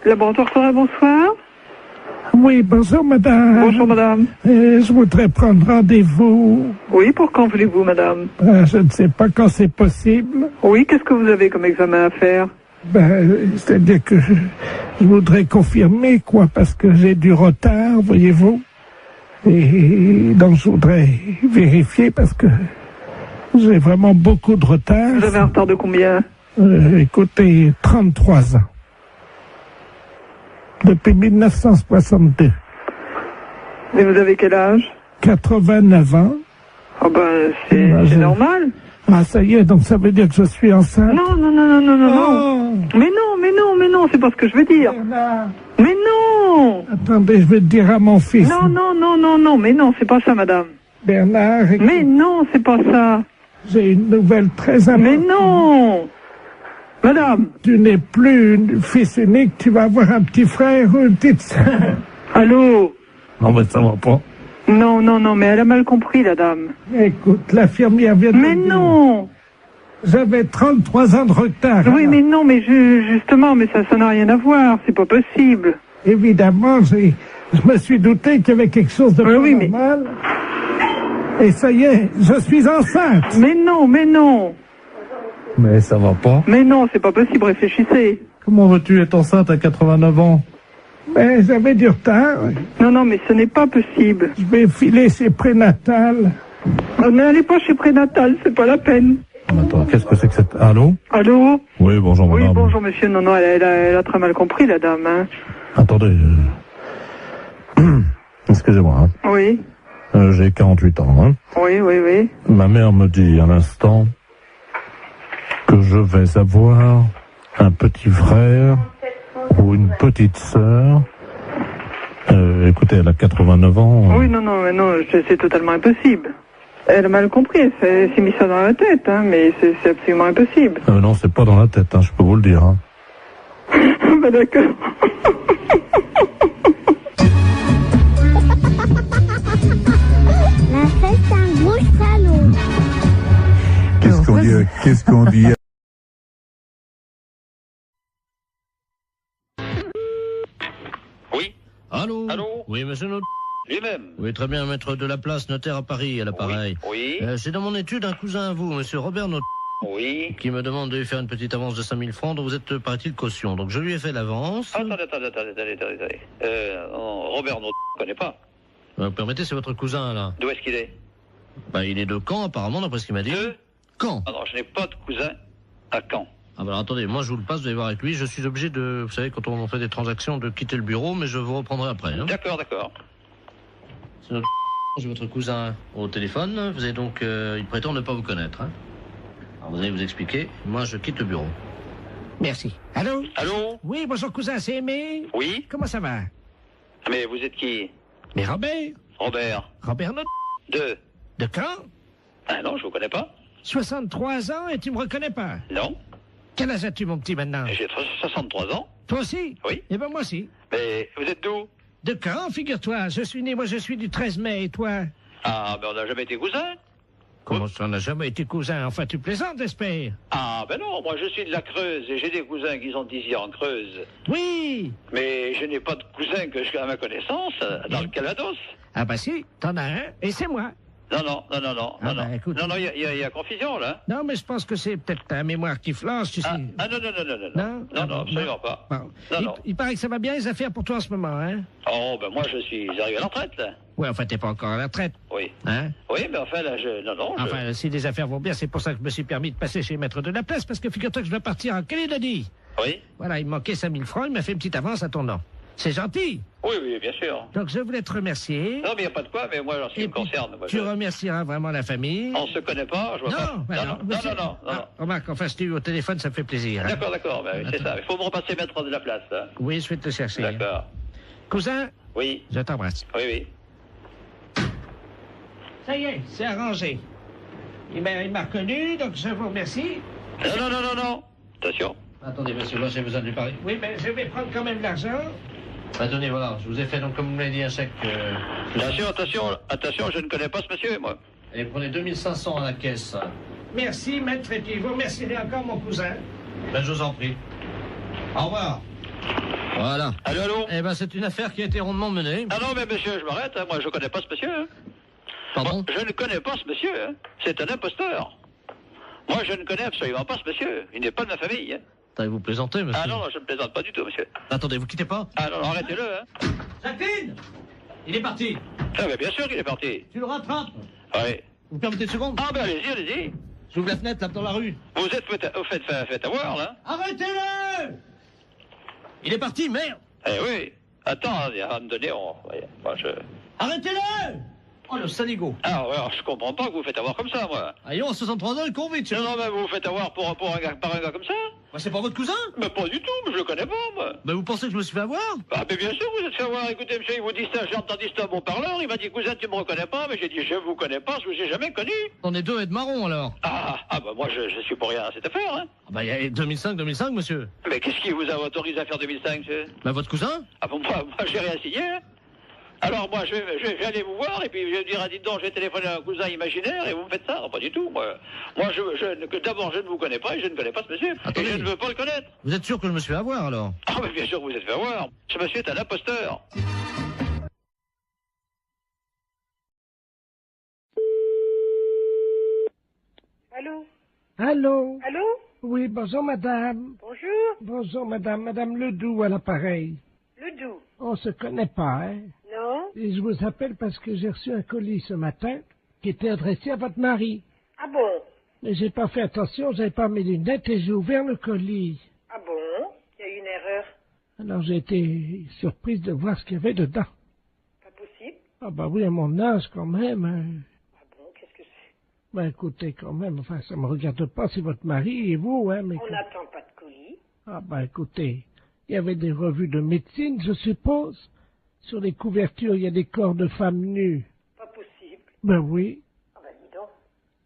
Laboratoire Forêt, bonsoir. Oui, bonjour madame. Bonjour madame. Je voudrais prendre rendez-vous. Oui, pour quand voulez-vous madame? Je ne sais pas quand c'est possible. Oui, qu'est-ce que vous avez comme examen à faire? C'est-à-dire que je voudrais confirmer, quoi, parce que j'ai du retard, voyez-vous. Et donc je voudrais vérifier parce que j'ai vraiment beaucoup de retard. Vous avez un retard de combien? Écoutez, 33 ans. Depuis 1962. Et vous avez quel âge? 89 ans. Ah ben, c'est normal. Ah, ça y est, donc ça veut dire que je suis enceinte? Non. Mais non, c'est pas ce que je veux dire. Bernard. Mais non! Attendez, je vais te dire à mon fils. Non, mais non, c'est pas ça, madame. Bernard, écoute, Mais non, c'est pas ça. j'ai une nouvelle très importante. Mais non! Madame! Tu n'es plus une fils unique, tu vas avoir un petit frère ou une petite sœur. Allô? Non, mais ça va pas. Non, mais elle a mal compris, la dame. Écoute, l'infirmière vient de Mais me dire. non! J'avais 33 ans de retard. Oui, mais non, mais justement, mais ça n'a rien à voir, c'est pas possible. Évidemment, je me suis douté qu'il y avait quelque chose de Oui, mais- normal. Et ça y est, je suis enceinte. Mais non. Mais ça va pas. Mais non, c'est pas possible, réfléchissez. Comment veux-tu être enceinte à 89 ans? Mais j'avais du retard. Non, mais ce n'est pas possible. Je vais filer chez prénatal. N'allez pas chez prénatal, c'est pas la peine. Attends, qu'est-ce que c'est que cette... Allô? Allô? Oui, bonjour Oui, madame. bonjour monsieur. Non, elle a très mal compris, la dame. Hein. Attendez. Excusez-moi. Hein. Oui, J'ai 48 ans. Hein. oui. Ma mère me dit à l'instant que je vais avoir un petit frère ou une petite sœur. Écoutez, elle a 89 ans. Oui, non, c'est totalement impossible. Elle a mal compris, elle s'est mis ça dans la tête, hein, mais c'est absolument impossible. Non, c'est pas dans la tête, hein, je peux vous le dire. Hein. Bah d'accord. La fête, c'est un gros salaud. Qu'est-ce qu'on dit Oui, Allô? Allô? Oui, monsieur Not. lui-même. Oui, très bien, maître de la place, notaire à Paris, à l'appareil. Oui, C'est dans mon étude un cousin à vous, monsieur Robert Not, oui. qui me demande de lui faire une petite avance de 5000 francs, dont vous êtes, paraît-il, caution. Donc je lui ai fait l'avance. Attendez. Robert, non, je ne connais pas. Vous permettez, c'est votre cousin, là. D'où est-ce qu'il est? Il est de Caen, apparemment, d'après ce qu'il m'a dit. De Caen. Ah non, je n'ai pas de cousin à Caen. Ah bah alors, attendez, moi je vous le passe, vous allez voir avec lui. Je suis obligé de, vous savez, quand on fait des transactions, de quitter le bureau, mais je vous reprendrai après. Hein. D'accord. C'est notre... J'ai votre cousin au téléphone. Vous avez donc... il prétend ne pas vous connaître. Hein. Alors vous allez vous expliquer. Moi, je quitte le bureau. Merci. Allô? Allô? Oui, bonjour cousin, c'est Aimé. Oui? Comment ça va? Mais vous êtes qui? Mais Robert. Robert Not. De De quand? Ah non, je vous connais pas. 63 ans et tu me reconnais pas. Non. Quel âge as-tu, mon petit, maintenant? J'ai 63 ans. Toi aussi? Oui. Eh ben moi aussi. Mais vous êtes d'où? De quand, figure-toi? Je suis du 13 mai, et toi? Ah, ben on n'a jamais été cousins. Comment ça, on n'a jamais été cousin? Enfin, tu plaisantes, j'espère. Ah, ben non, moi je suis de la Creuse et j'ai des cousins qui sont ici en Creuse. Oui. Mais je n'ai pas de cousin que je à ma connaissance dans le Calvados. Ah bah si, t'en as un, et c'est moi. Non. Ah bah, écoute. Non, il y a confusion, là. Non, mais je pense que c'est peut-être ta mémoire qui flanche, tu sais. Non, Non? Ah bon, absolument pas. Bon. Non. Il paraît que ça va bien les affaires pour toi en ce moment, hein? Oh, ben moi, je suis arrivé à la retraite, là. Ouais, enfin, t'es pas encore à la retraite, Oui. hein? Oui, mais enfin, là, Enfin, si les affaires vont bien, c'est pour ça que je me suis permis de passer chez Maître de la Place, parce que figure-toi que je dois partir en Calédonie. Oui. Voilà, il me manquait 5000 francs, il m'a fait une petite avance à ton nom. C'est gentil. Oui, bien sûr. Donc, je voulais te remercier. Non, mais il n'y a pas de quoi, mais moi, en ce qui me concerne, moi, Tu remercieras vraiment la famille. on se connaît pas, je vois pas. Non. Ah, remarque, enfin, si tu es au téléphone, ça me fait plaisir. Hein. D'accord, ben, oui, c'est ça. Il faut me repasser Maître de la Place, là. Oui, je vais te chercher. D'accord. Cousin, Oui, je t'embrasse. oui. Ça y est, c'est arrangé. Il m'a reconnu, donc je vous remercie. Non. Attention. Attendez, monsieur, moi j'ai besoin de lui parler. Oui, mais je vais prendre quand même l'argent. Attendez, voilà, je vous ai fait, donc, comme vous m'avez dit, un chèque... Attention, je ne connais pas ce monsieur, moi. Et prenez 2500 à la caisse. Merci, maître, et puis vous remercierez encore mon cousin. Ben, je vous en prie. Au revoir. Voilà. Allô, allô? Eh ben, c'est une affaire qui a été rondement menée. Ah non, mais monsieur, je m'arrête, hein. Moi je connais pas ce monsieur. Hein. Pardon? Moi, je ne connais pas ce monsieur. Hein. C'est un imposteur. Moi je ne connais absolument pas ce monsieur. Il n'est pas de ma famille. Hein. Attendez, vous plaisantez, monsieur. Ah non, non, je ne plaisante pas du tout, monsieur. Attendez, vous quittez pas? Ah non, non, arrêtez-le. Hein. Jacqueline! Il est parti. Ah mais bien sûr qu'il est parti. Tu le rattrapes? Oui. Vous permettez une seconde? Ah ben allez-y, allez-y. J'ouvre la fenêtre, là, dans la rue. Vous êtes fait avoir, là. Arrêtez-le! Il est parti, merde! Eh oui. Attends, à un moment donné, moi je... Arrêtez-le! Oh, le saligo. Ah ouais, alors, je comprends pas que vous faites avoir comme ça, moi. Allons, à 63 ans, il court vite. Non, non, mais vous vous faites avoir par un gars comme ça? Bah, c'est pas votre cousin? Mais pas du tout, mais je le connais pas, moi. Bah, vous pensez que je me suis fait avoir? Ah, mais bien sûr, vous êtes fait avoir. Écoutez, monsieur, il vous dit ça, j'ai entendu ça à mon parleur. Il m'a dit, cousin, tu me reconnais pas? Mais j'ai dit, je vous connais pas, je vous ai jamais connu. On est deux et de marron, alors. Ah, bah moi, je suis pour rien à cette affaire, hein. Ah, bah, il y a 2005, monsieur. Mais qu'est-ce qui vous a autorisé à faire 2005, monsieur? Bah, votre cousin? Ah bon, moi j'ai rien signé, hein. Alors moi je vais aller vous voir et puis je vais dire dites donc j'ai téléphoné à un cousin imaginaire et vous me faites ça. Non, pas du tout. Moi d'abord je ne vous connais pas et je ne connais pas ce monsieur. Attendez. Et je ne veux pas le connaître. Vous êtes sûr que je me suis fait avoir, alors? Ah mais bien sûr que vous êtes fait avoir. Ce monsieur est un imposteur. Allô? Allô? Allô? Oui, bonjour madame. Bonjour? Bonjour madame, madame Ledoux à l'appareil. Ledoux? On se connaît pas, hein? Non? Et je vous appelle parce que j'ai reçu un colis ce matin qui était adressé à votre mari. Ah bon? Mais j'ai pas fait attention, j'avais pas mes lunettes et j'ai ouvert le colis. Ah bon? Il y a eu une erreur. Alors j'ai été surprise de voir ce qu'il y avait dedans. Pas possible? Ah bah oui, à mon âge quand même. Hein. Ah bon? Qu'est-ce que c'est? Ben écoutez, quand même, enfin ça me regarde pas, c'est votre mari et vous, hein, mais... On n'attend pas de colis. Ah ben écoutez, il y avait des revues de médecine, je suppose. Sur les couvertures, il y a des corps de femmes nues. Pas possible. Ben oui. Ah ben dis donc.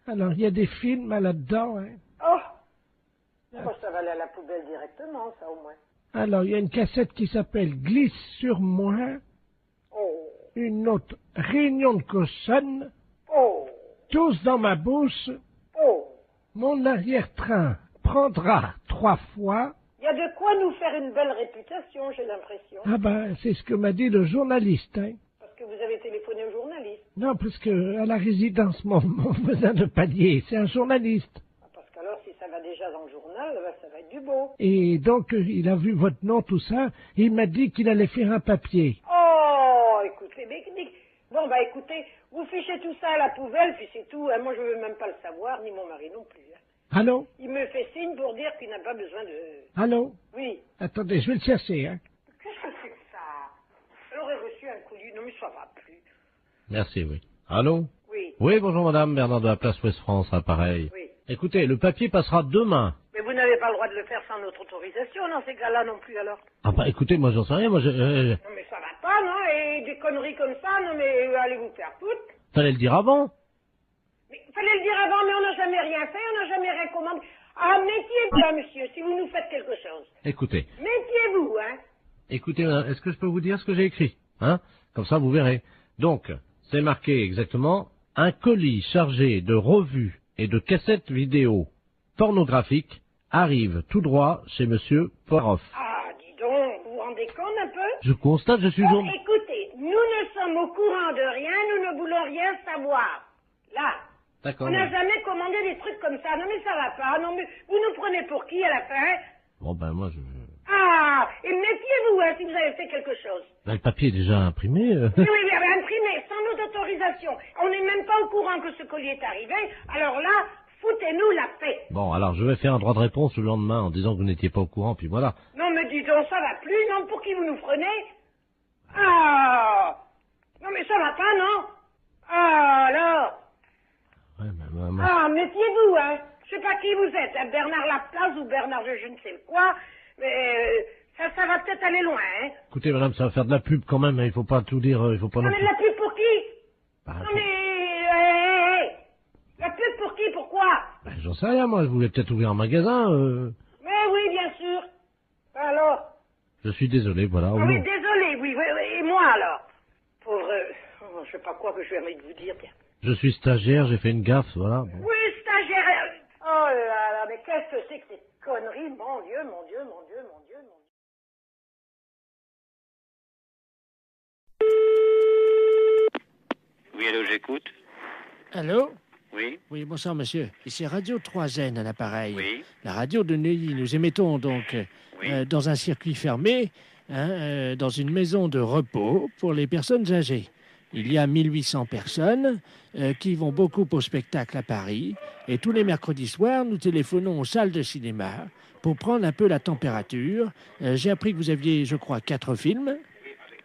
Alors, il y a des films là-dedans, hein. Oh! Bon, ça va aller à la poubelle directement, ça au moins. Alors, il y a une cassette qui s'appelle Glisse sur moi, Oh! une autre Réunion de cochonne, Oh! tous dans ma bouche, Oh! mon arrière-train prendra 3 fois. Il y a de quoi nous faire une belle réputation, j'ai l'impression. Ah ben, c'est ce que m'a dit le journaliste, hein. Parce que vous avez téléphoné au journaliste. Non, parce que à la résidence, mon voisin de palier, c'est un journaliste. Ah, parce qu'alors, si ça va déjà dans le journal, ben, ça va être du beau. Et donc, il a vu votre nom, tout ça, et il m'a dit qu'il allait faire un papier. Oh, écoutez, mais... Bon, bah écoutez, vous fichez tout ça à la poubelle, puis c'est tout. Hein. Moi, je veux même pas le savoir, ni mon mari non plus. Hein. Allô? Il me fait signe pour dire qu'il n'a pas besoin de... Allô? Oui. Attendez, je vais le chercher, hein. Qu'est-ce que c'est que ça? Elle aurait reçu un colis. Non, mais ça va plus. Merci, oui. Allô? Oui. Oui, bonjour madame, Bernard de la place Ouest France, appareil. Oui. Écoutez, le papier passera demain. Mais vous n'avez pas le droit de le faire sans notre autorisation, dans ces cas-là non plus, alors. Ah bah écoutez, moi j'en sais rien, moi je... Non, mais ça va pas, non? Et des conneries comme ça, non, mais allez vous faire toutes. Fallait le dire avant. Mais fallait le dire avant, mais on n'a jamais rien fait, on n'a jamais rien commandé. Ah, méfiez-vous, là, monsieur, si vous nous faites quelque chose. Écoutez, Méfiez-vous, hein. écoutez, madame, est-ce que je peux vous dire ce que j'ai écrit? Hein? Comme ça, vous verrez. Donc, c'est marqué exactement, un colis chargé de revues et de cassettes vidéo pornographiques arrive tout droit chez monsieur Poiroff. Ah, dis donc, vous vous rendez compte un peu? Je constate, je suis Bon, écoutez, nous ne sommes au courant de rien, nous ne voulons rien savoir. Là. D'accord. On n'a jamais commandé des trucs comme ça. Non, mais ça va pas. Non, mais vous nous prenez pour qui à la fin? Bon, ben moi, je... Ah, et méfiez-vous, hein, si vous avez fait quelque chose. Ben, le papier est déjà imprimé. Oui, oui, mais imprimé, sans notre autorisation. On n'est même pas au courant que ce colis est arrivé. Alors là, foutez-nous la paix. Bon, alors je vais faire un droit de réponse le lendemain en disant que vous n'étiez pas au courant, puis voilà. Non, mais dis donc, ça va plus, non? Pour qui vous nous prenez? Ah! Non, mais ça va pas, non? Ah, alors? Ouais, mais maman... Ah, méfiez-vous, hein. Je sais pas qui vous êtes, hein, Bernard Laplace ou Bernard je ne sais quoi, mais ça va peut-être aller loin, hein. Écoutez, madame, ça va faire de la pub quand même, hein, il faut pas tout dire, il faut pas Non, non mais plus... la pub pour qui? Bah, Non, faut- mais... La pub pour qui? Pourquoi? Ben, j'en sais rien, moi, je voulais peut-être ouvrir un magasin, Mais oui, bien sûr. Alors? Je suis désolé, voilà. Ah au oui, nom- désolé, oui, et moi alors? Pauvre... je sais pas quoi que j'ai envie de vous dire, bien. Je suis stagiaire, j'ai fait une gaffe, voilà. Bon. Oui, stagiaire. Oh là là, mais qu'est-ce que c'est que ces connerie, mon Dieu, mon Dieu, mon Dieu, mon Dieu, mon Dieu. Oui, allô, j'écoute. Allô? Oui, Oui, bonsoir, monsieur. Ici Radio 3N à l'appareil. oui, La radio de Neuilly. Nous émettons donc oui. dans un circuit fermé, dans une maison de repos pour les personnes âgées. Il y a 1800 personnes qui vont beaucoup au spectacle à Paris. Et tous les mercredis soirs, nous téléphonons aux salles de cinéma pour prendre un peu la température. J'ai appris que vous aviez, je crois, 4 films.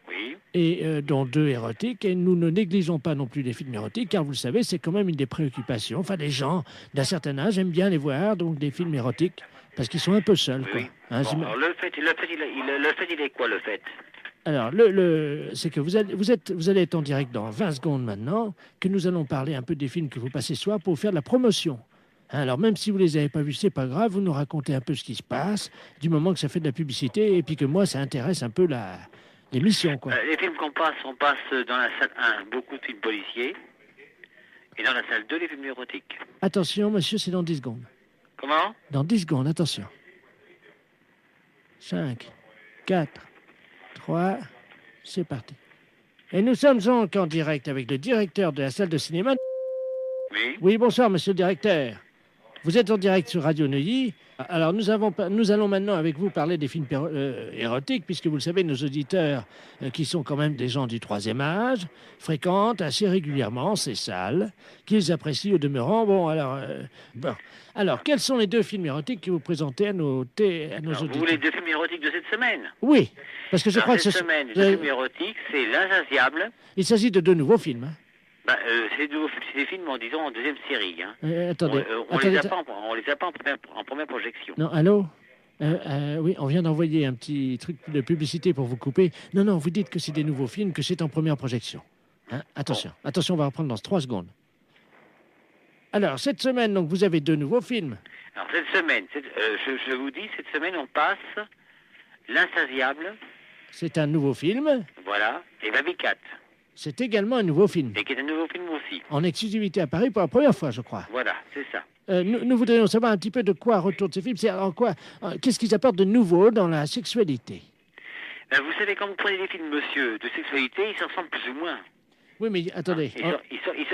Oui. Et dont 2 érotiques, et nous ne négligeons pas non plus les films érotiques, car vous le savez, c'est quand même une des préoccupations. Enfin, les gens d'un certain âge aiment bien les voir, donc des films érotiques, parce qu'ils sont un peu seuls, quoi. Oui. Hein, Bon, alors le fait, il est quoi, le fait? alors, c'est que vous allez être en direct dans 20 secondes maintenant, que nous allons parler un peu des films que vous passez ce soir pour vous faire de la promotion. Hein, alors, même si vous les avez pas vus, c'est pas grave, vous nous racontez un peu ce qui se passe, du moment que ça fait de la publicité, et puis que moi, ça intéresse un peu l'émission, quoi. Les films on passe dans la salle 1, beaucoup de films policiers, et dans la salle 2, les films érotiques. Attention, monsieur, c'est dans 10 secondes. Comment? Dans 10 secondes, attention. 5, 4, 3, c'est parti. Et nous sommes donc en direct avec le directeur de la salle de cinéma. Oui. Oui, bonsoir, monsieur le directeur. Vous êtes en direct sur Radio Neuilly. Alors, nous allons maintenant avec vous parler des films érotiques, puisque vous le savez, nos auditeurs, qui sont quand même des gens du 3e âge, fréquentent assez régulièrement ces salles, qu'ils apprécient au demeurant. Bon, alors, quels sont les 2 films érotiques que vous présentez à nos Alors, auditeurs? vous voulez 2 films érotiques de cette semaine? Oui, parce que je Alors, crois que cette semaine, les films érotiques, c'est L'Insatiable. il s'agit de 2 nouveaux films. Hein. C'est des films, disons, en deuxième série. Hein. Attendez, On les a pas en première projection. Non, allô? Oui, on vient d'envoyer un petit truc de publicité pour vous couper. Non, vous dites que c'est des nouveaux films, que c'est en première projection. Hein? Attention, attention, on va reprendre dans 3 secondes. Alors, cette semaine, donc, vous avez 2 nouveaux films. Alors, cette semaine, je vous dis, cette semaine, on passe L'Insatiable, C'est un nouveau film. voilà, et Baby Cat, C'est également un nouveau film. et qui est un nouveau film aussi. En exclusivité à Paris pour la première fois, je crois. Voilà, c'est ça. Nous voudrions savoir un petit peu de quoi retournent ces films. C'est en quoi, qu'est-ce qu'ils apportent de nouveau dans la sexualité? Vous savez, quand vous prenez des films, monsieur, de sexualité, ils s'en ressemblent plus ou moins. Oui, mais attendez.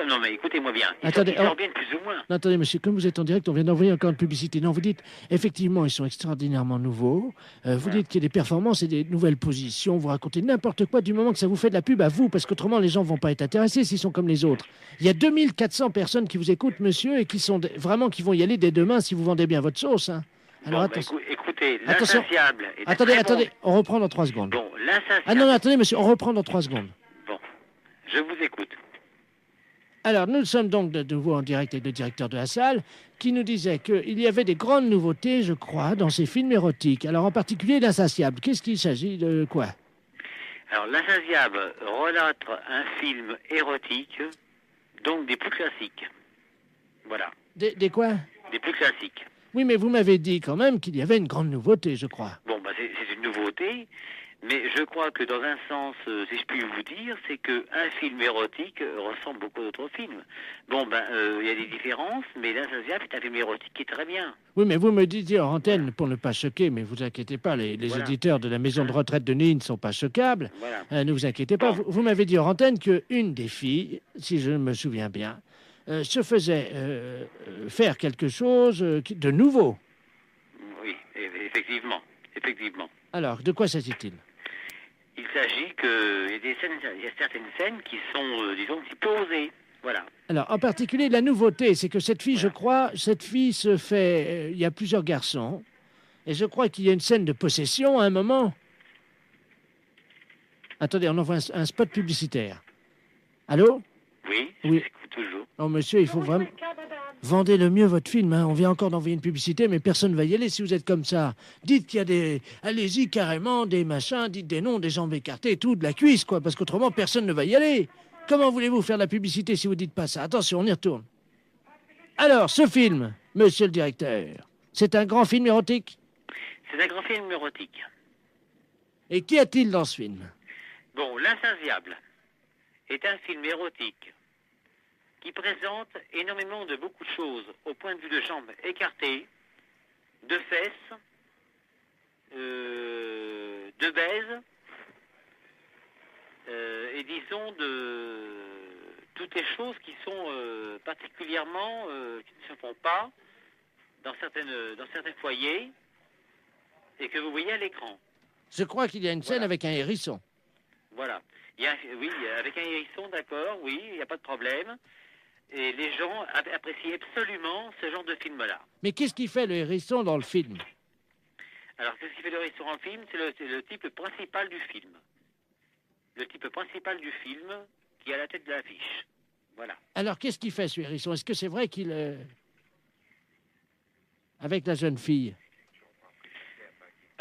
Non, mais écoutez-moi bien. Ils Attendez, s'en reviennent plus ou moins. Non, attendez, monsieur, comme vous êtes en direct, on vient d'envoyer encore une publicité. Non, vous dites, effectivement, ils sont extraordinairement nouveaux. Vous dites qu'il y a des performances et des nouvelles positions. Vous racontez n'importe quoi du moment que ça vous fait de la pub à vous, parce qu'autrement, les gens vont pas être intéressés s'ils sont comme les autres. Il y a 2400 personnes qui vous écoutent, monsieur, et qui sont vraiment qui vont y aller dès demain si vous vendez bien votre sauce. Hein. Alors, Bon, attention. écoutez, Attention. L'Insatiable est un Attendez, très bon- attendez, on reprend dans 3 secondes. Bon, L'Insatiable. Ah non, attendez, monsieur, on reprend dans 3 secondes. Bon, je vous écoute. Alors, nous sommes donc de nouveau en direct avec le directeur de la salle, qui nous disait qu'il y avait des grandes nouveautés, je crois, dans ces films érotiques. Alors, en particulier, L'Insatiable. Qu'est-ce qu'il s'agit de quoi? Alors, L'Insatiable relate un film érotique, donc des plus classiques. Voilà, Des quoi? des plus classiques. Oui, mais vous m'avez dit quand même qu'il y avait une grande nouveauté, je crois. Bon, c'est une nouveauté, mais je crois que dans un sens, si je puis vous dire, c'est qu'un film érotique ressemble beaucoup à d'autres films. Bon, il y a des différences, mais L'Insatiable est un film érotique qui est très bien. Oui, mais vous me disiez en antenne, pour ne pas choquer, mais vous inquiétez pas, les Voilà. auditeurs de la maison de retraite de Neuilly ne sont pas choquables. Voilà. Ne vous inquiétez pas. Bon. Vous m'avez dit en antenne qu'une des filles, si je me souviens bien, se faisait faire quelque chose de nouveau. Oui, effectivement. Alors, de quoi s'agit-il? Il s'agit il y a certaines scènes qui sont, disons, un petit peu osées. Voilà. Alors, en particulier, la nouveauté, c'est que cette fille, je crois, se fait... il y a plusieurs garçons, et je crois qu'il y a une scène de possession à un moment. Attendez, on envoie un spot publicitaire. Allô? Oui, je Oui. vous écoute toujours. Non, monsieur, il faut vraiment... Vendez le mieux votre film. Hein. On vient encore d'envoyer une publicité, mais personne ne va y aller si vous êtes comme ça. Dites qu'il y a des... Allez-y carrément, des machins, dites des noms, des jambes écartées, tout, de la cuisse, quoi, parce qu'autrement, personne ne va y aller. Comment voulez-vous faire de la publicité si vous dites pas ça? Attention, on y retourne. Alors, ce film, monsieur le directeur, c'est un grand film érotique? C'est un grand film érotique. Et qu'y a-t-il dans ce film? Bon, L'Insatiable est un film érotique qui présente énormément de beaucoup de choses au point de vue de jambes écartées, de fesses, de baises, et disons de toutes les choses qui sont particulièrement, qui ne se font pas dans certains foyers et que vous voyez à l'écran. Je crois qu'il y a une scène avec un hérisson. Voilà. Oui, avec un hérisson, d'accord, oui, il n'y a pas de problème. Et les gens apprécient absolument ce genre de film-là. Mais qu'est-ce qui fait le hérisson dans le film? Alors, qu'est-ce qui fait le hérisson en film? C'est le type principal du film. Le type principal du film qui est à la tête de l'affiche. Voilà. Alors, qu'est-ce qu'il fait, ce hérisson? Est-ce que c'est vrai qu'il... Avec la jeune fille?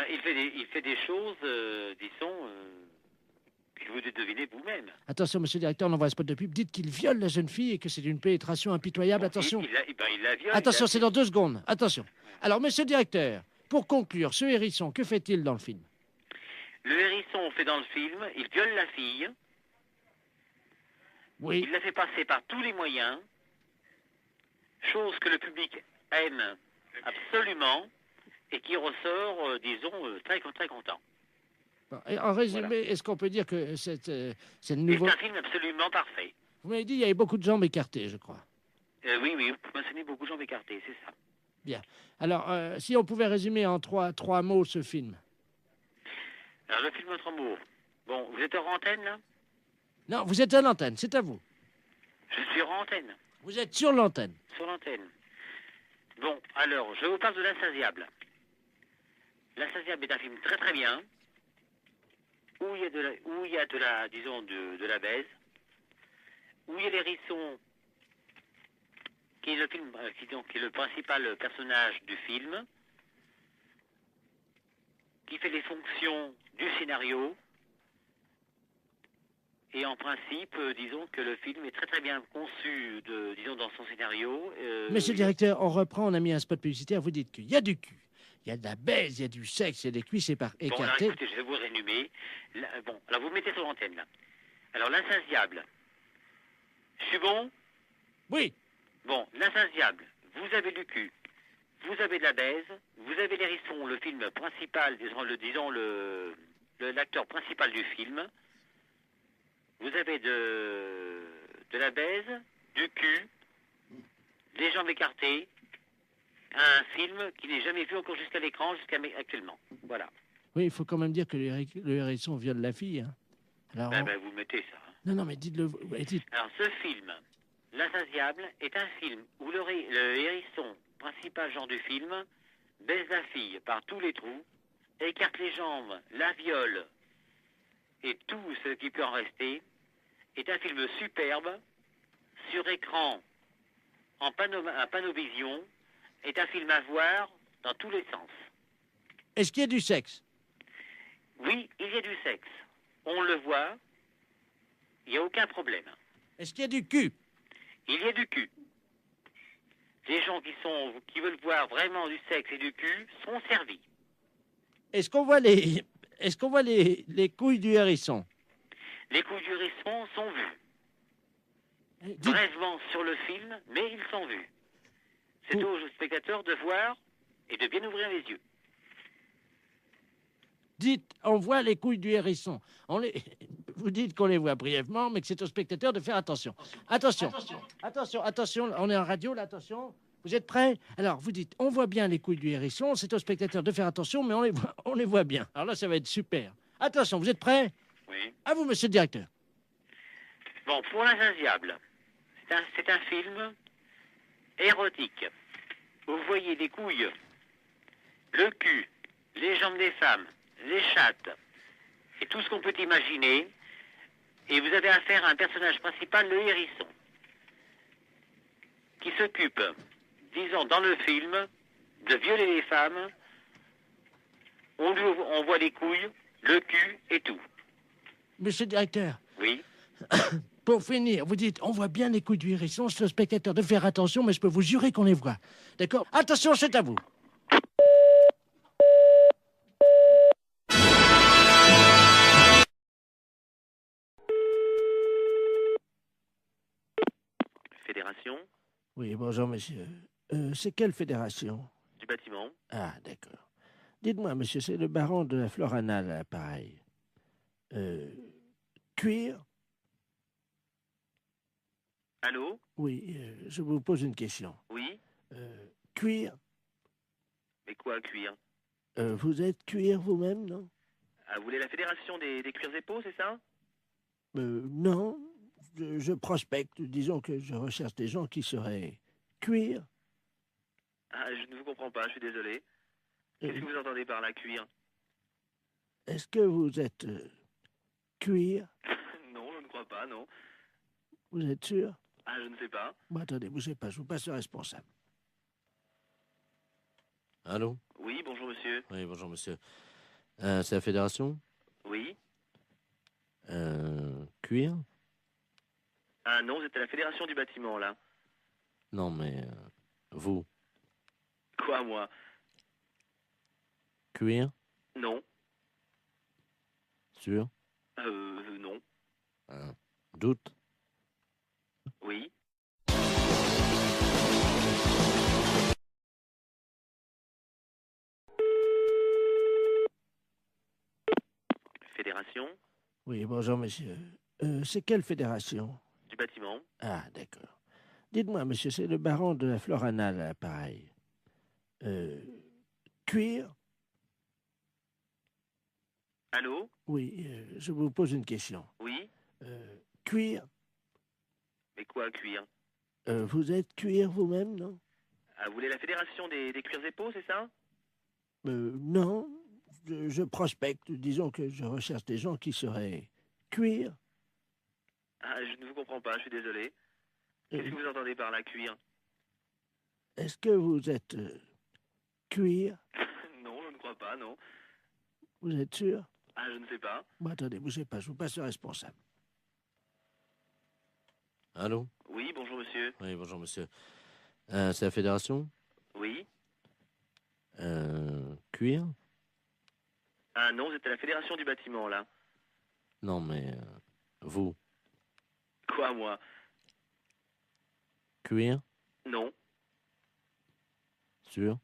Il fait des choses, disons, que vous devinez vous-même. Attention, monsieur le directeur, on envoie un spot de pub. Dites qu'il viole la jeune fille et que c'est d'une pénétration impitoyable. Attention. Il la viole. Attention, c'est dans 2 secondes. Attention. Alors, monsieur le directeur, pour conclure, ce hérisson, que fait-il dans le film? Le hérisson fait dans le film, il viole la fille. Oui. Il la fait passer par tous les moyens, chose que le public aime absolument et qui ressort, disons, très content. Et en résumé, voilà. Est-ce qu'on peut dire que c'est le nouveau... C'est un film absolument parfait. Vous m'avez dit qu'il y avait beaucoup de jambes écartées, je crois. Oui, vous mentionnez beaucoup de jambes écartées, c'est ça. Bien. Alors, si on pouvait résumer en trois mots ce film. Alors, le film en 3 mots. Bon, vous êtes hors antenne, là? Non, vous êtes à l'antenne, c'est à vous. Je suis hors antenne. Vous êtes sur l'antenne. Sur l'antenne. Bon, alors, je vous parle de L'Insatiable. L'Insatiable est un film très très bien, où il y a de la baise, où il y a l'hérisson, qui est le principal personnage du film, qui fait les fonctions du scénario, et en principe, disons que le film est très très bien conçu, dans son scénario. Monsieur le directeur, on reprend, on a mis un spot publicitaire, vous dites qu'il y a du cul, il y a de la baise, il y a du sexe, il y a des cuisses écartées. Bon, alors écoutez, je vais vous résumer. Alors vous mettez sur l'antenne, là. Alors, L'Insatiable. Je suis bon? Oui. Bon, L'Insatiable, vous avez du cul, vous avez de la baise, vous avez l'hérisson, le film principal, l'acteur principal du film. Vous avez de la baise, du cul, les jambes écartées, un film qui n'est jamais vu encore jusqu'à l'écran, actuellement. Voilà. Oui, il faut quand même dire que le hérisson viole la fille. Hein. Alors, vous mettez ça. Hein. Non, mais dites-le. Dites. Alors, ce film, L'Insatiable, est un film où le hérisson, principal genre du film, baise la fille par tous les trous, écarte les jambes, la viole, et tout ce qui peut en rester, est un film superbe, sur écran, en panovision, est un film à voir dans tous les sens. Est-ce qu'il y a du sexe? Oui, il y a du sexe. On le voit, il n'y a aucun problème. Est-ce qu'il y a du cul? Il y a du cul. Les gens qui veulent voir vraiment du sexe et du cul sont servis. Est-ce qu'on voit les couilles du hérisson? Les couilles du hérisson sont vues. Brèvement sur le film, mais ils sont vus. C'est aux spectateurs de voir et de bien ouvrir les yeux. Dites, on voit les couilles du hérisson. Vous dites qu'on les voit brièvement, mais que c'est aux spectateurs de faire attention. Attention, on est en radio, là, attention. Vous êtes prêts? Alors, vous dites, on voit bien les couilles du hérisson, c'est aux spectateurs de faire attention, mais on les voit bien. Alors là, ça va être super. Attention, vous êtes prêts? Oui. À vous, monsieur le directeur. Bon, pour L'Insatiable, c'est un film érotique. Vous voyez les couilles, le cul, les jambes des femmes, les chattes, et tout ce qu'on peut imaginer. Et vous avez affaire à un personnage principal, le hérisson, qui s'occupe, disons, dans le film, de violer les femmes. On voit les couilles, le cul et tout. Monsieur le directeur. Oui. Pour finir, vous dites, on voit bien les couilles du hérisson, c'est au spectateur de faire attention, mais je peux vous jurer qu'on les voit. D'accord? Attention, c'est à vous. Fédération? Oui, bonjour, monsieur. C'est quelle fédération? Du bâtiment. Ah, d'accord. Dites-moi, monsieur, c'est le baron de la Florana, là, pareil. Cuir? Allô? Oui, je vous pose une question. Oui? Cuir? Mais quoi, cuir? Vous êtes cuir vous-même, non? Ah, vous voulez la fédération des cuirs et peaux, c'est ça? Non, je prospecte. Disons que je recherche des gens qui seraient cuir. Ah, je ne vous comprends pas, je suis désolé. Qu'est-ce que vous entendez par la cuir? Est-ce que vous êtes cuir? Non, je ne crois pas, non. Vous êtes sûr? Ah, je ne sais pas. Bon, attendez, bougez pas, je vous passe le responsable. Allô? Oui, bonjour monsieur. Oui, bonjour monsieur. C'est la fédération? Oui? Cuir? Ah non, vous êtes à la fédération du bâtiment, là. Non, mais vous? Quoi, moi? Cuir? Non. Sûr? Non. Doute? Oui? Fédération? Oui, bonjour monsieur. C'est quelle fédération? Du bâtiment? Ah, d'accord. Dites-moi, monsieur, c'est le baron de la Florana, là, pareil. Cuir? Allô? Oui, je vous pose une question. Oui? Cuir? Mais quoi, cuir? Vous êtes cuir vous-même, non? Ah, vous voulez la fédération des cuirs et peaux, c'est ça? Non, je prospecte. Disons que je recherche des gens qui seraient cuir. Ah, je ne vous comprends pas, je suis désolé. Qu'est-ce que vous entendez par la cuir? Est-ce que vous êtes cuir? Non, je ne crois pas, non. Vous êtes sûr? Ah, je ne sais pas. Bon, attendez, bougez pas, je vous passe le responsable. Allô? Oui, bonjour monsieur. Oui, bonjour monsieur. C'est la fédération? Oui? Cuir? Ah non, vous êtes à la fédération du bâtiment, là. Non, mais vous? Quoi, moi? Cuir? Non. Sûr?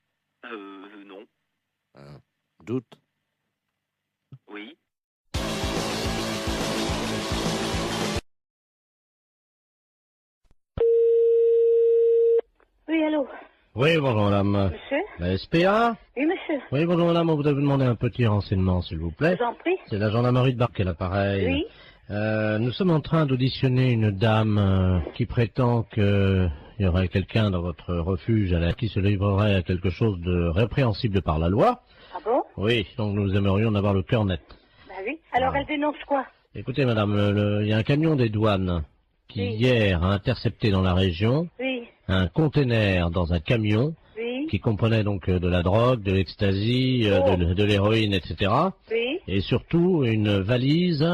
Non. Doute? Oui? Oui, allô? Oui, bonjour madame. Monsieur? La SPA? Oui, monsieur. Oui, bonjour madame, on voudrait vous demander un petit renseignement, s'il vous plaît. Je vous en prie. C'est la gendarmerie de Barquet, l'appareil. Oui. Nous sommes en train d'auditionner une dame qui prétend qu'il y aurait quelqu'un dans votre refuge qui se livrerait à quelque chose de répréhensible par la loi. Ah bon? Oui, donc nous aimerions en avoir le cœur net. Bah oui. Alors, elle dénonce quoi? Écoutez madame, il y a un camion des douanes qui Oui. hier a intercepté dans la région Oui. un conteneur dans un camion Oui. qui comprenait donc de la drogue, de l'ecstasy, de l'héroïne, etc. Oui. Et surtout une valise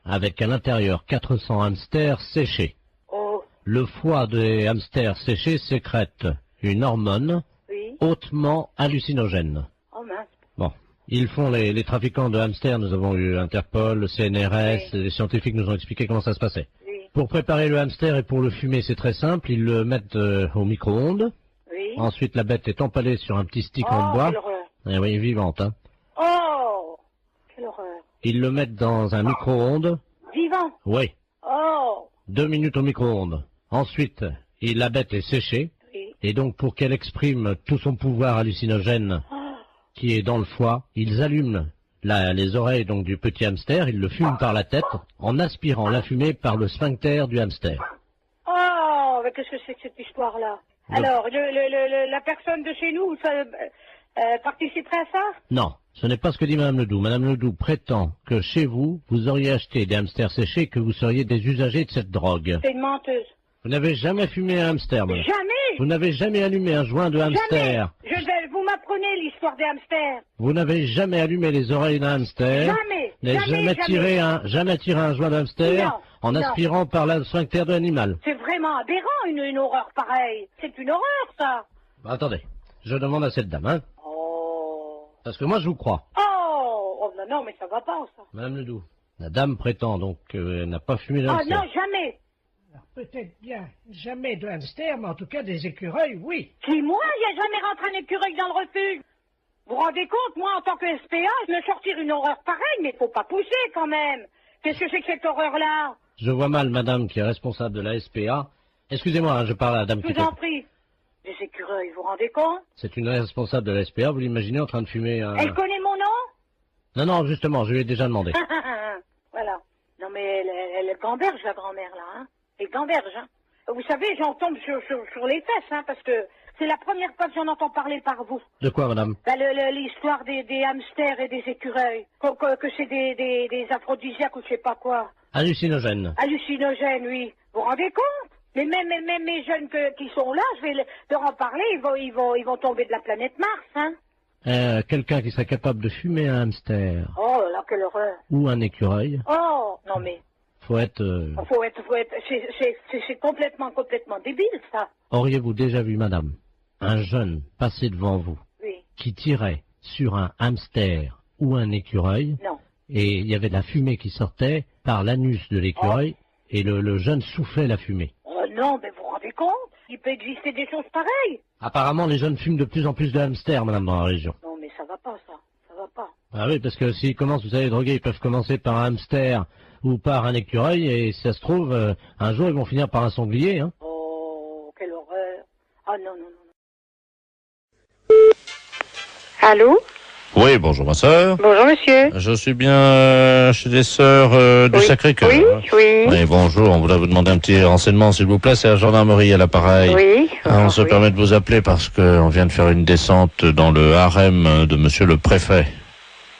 avec à l'intérieur 400 hamsters séchés. Oh. Le foie des hamsters séchés sécrète une hormone Oui. hautement hallucinogène. Oh mince. Bon, ils font les trafiquants de hamsters, nous avons eu Interpol, le CNRS, Oui. les scientifiques nous ont expliqué comment ça se passait. Oui. Pour préparer le hamster et pour le fumer, c'est très simple, ils le mettent au micro-ondes. Oui. Ensuite, la bête est empalée sur un petit stick en Oh, bois. quelle horreur. Eh oui, vivante, hein. Oh. Quelle horreur. Ils le mettent dans un micro-ondes. Vivant. Oui, Oh. 2 minutes au micro-ondes. Ensuite, la bête est séchée. Oui. Et donc, pour qu'elle exprime tout son pouvoir hallucinogène Oh. qui est dans le foie, ils allument les oreilles donc du petit hamster, ils le fument par la tête en aspirant la fumée par le sphincter du hamster. Oh. Mais qu'est-ce que c'est que cette histoire-là? Alors, la personne de chez nous, ça, participerait à ça? Non, ce n'est pas ce que dit Madame Ledoux. Madame Ledoux prétend que chez vous, vous auriez acheté des hamsters séchés et que vous seriez des usagers de cette drogue. C'est une menteuse. Vous n'avez jamais fumé un hamster, madame. Jamais. Vous n'avez jamais allumé un joint de hamster. Vous m'apprenez l'histoire des hamsters. Vous n'avez jamais allumé les oreilles d'un hamster. Jamais. Vous n'avez jamais tiré un joint de hamster Non, en non. aspirant par le sphincter de l'animal. C'est vraiment aberrant, une horreur pareille. C'est une horreur, ça. Bah, attendez, je demande à cette dame, hein. Oh. Parce que moi, je vous crois. Oh, non, non, mais ça va pas, ça. Madame Ledoux, la dame prétend donc qu'elle n'a pas fumé de Ah hamster. non, jamais. Alors, peut-être bien jamais de hamster, mais en tout cas des écureuils, oui. C'est moi, il n'y a jamais rentré un écureuil dans le refuge. Vous vous rendez compte, moi, en tant que SPA, je me sortir une horreur pareille, mais faut pas pousser quand même. Qu'est-ce que c'est que cette horreur-là? Je vois mal madame qui est responsable de la SPA. Excusez-moi, hein, je parle à la dame Je qui vous fait... en prie. Des écureuils, vous vous rendez compte? C'est une responsable de la SPA, vous l'imaginez en train de fumer un... Elle connaît mon nom? Non, justement, je lui ai déjà demandé. Voilà. Non mais elle gamberge, la grand-mère, là, hein. Elle gamberge, hein. Vous savez, j'en tombe sur les fesses, hein, parce que c'est la première fois que j'en entends parler par vous. De quoi, madame? Bah, l'histoire des hamsters et des écureuils. Que c'est des aphrodisiaques ou je sais pas quoi. Hallucinogène. Hallucinogènes, oui. Vous vous rendez compte? Mais même mes jeunes qui sont là, je vais leur en parler, ils vont tomber de la planète Mars, hein. Quelqu'un qui serait capable de fumer un hamster. Oh là, quelle horreur. Ou un écureuil. Oh, non mais... Faut être... C'est complètement débile, ça. Auriez-vous déjà vu, madame, un jeune passer devant vous, Oui. qui tirait sur un hamster ou un écureuil, Non. et il y avait de la fumée qui sortait par l'anus de l'écureuil, et le jeune soufflait la fumée? Oh non, mais vous vous rendez compte? Il peut exister des choses pareilles. Apparemment, les jeunes fument de plus en plus de hamsters, madame, dans la région. Non, mais ça va pas, ça. Ça va pas. Ah oui, parce que s'ils commencent, vous savez, droguer, ils peuvent commencer par un hamster ou par un écureuil, et si ça se trouve, un jour, ils vont finir par un sanglier, hein. Oh, quelle horreur. Ah non. Allô? Oui, bonjour ma sœur. Bonjour monsieur. Je suis bien chez les sœurs du Oui. Sacré-Cœur. Oui. Oui, bonjour, on voudrait vous demander un petit renseignement s'il vous plaît, c'est la gendarmerie à l'appareil. Oui. On se Oui. permet de vous appeler parce qu'on vient de faire une descente dans le harem de monsieur le préfet.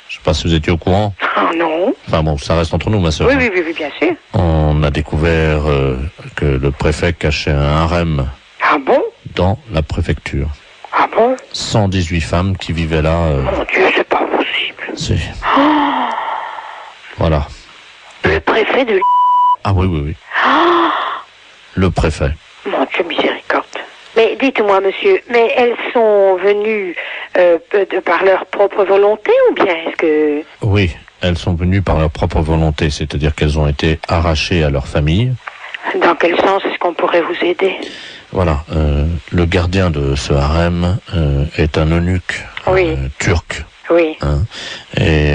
Je sais pas si vous étiez au courant. Oh non. Enfin bon, ça reste entre nous ma sœur. Oui, bien sûr. On a découvert que le préfet cachait un harem Ah bon? dans la préfecture. Ah bon? 118 femmes qui vivaient là. Mon Dieu, c'est pas possible. C'est... Voilà. Le préfet de... Ah oui. Ah, Le préfet. mon Dieu, miséricorde. Mais dites-moi monsieur, mais elles sont venues par leur propre volonté ou bien est-ce que... Oui, elles sont venues par leur propre volonté, c'est-à-dire qu'elles ont été arrachées à leur famille. Dans quel sens est-ce qu'on pourrait vous aider? Voilà, le gardien de ce harem est un eunuque turc. Oui. Hein, et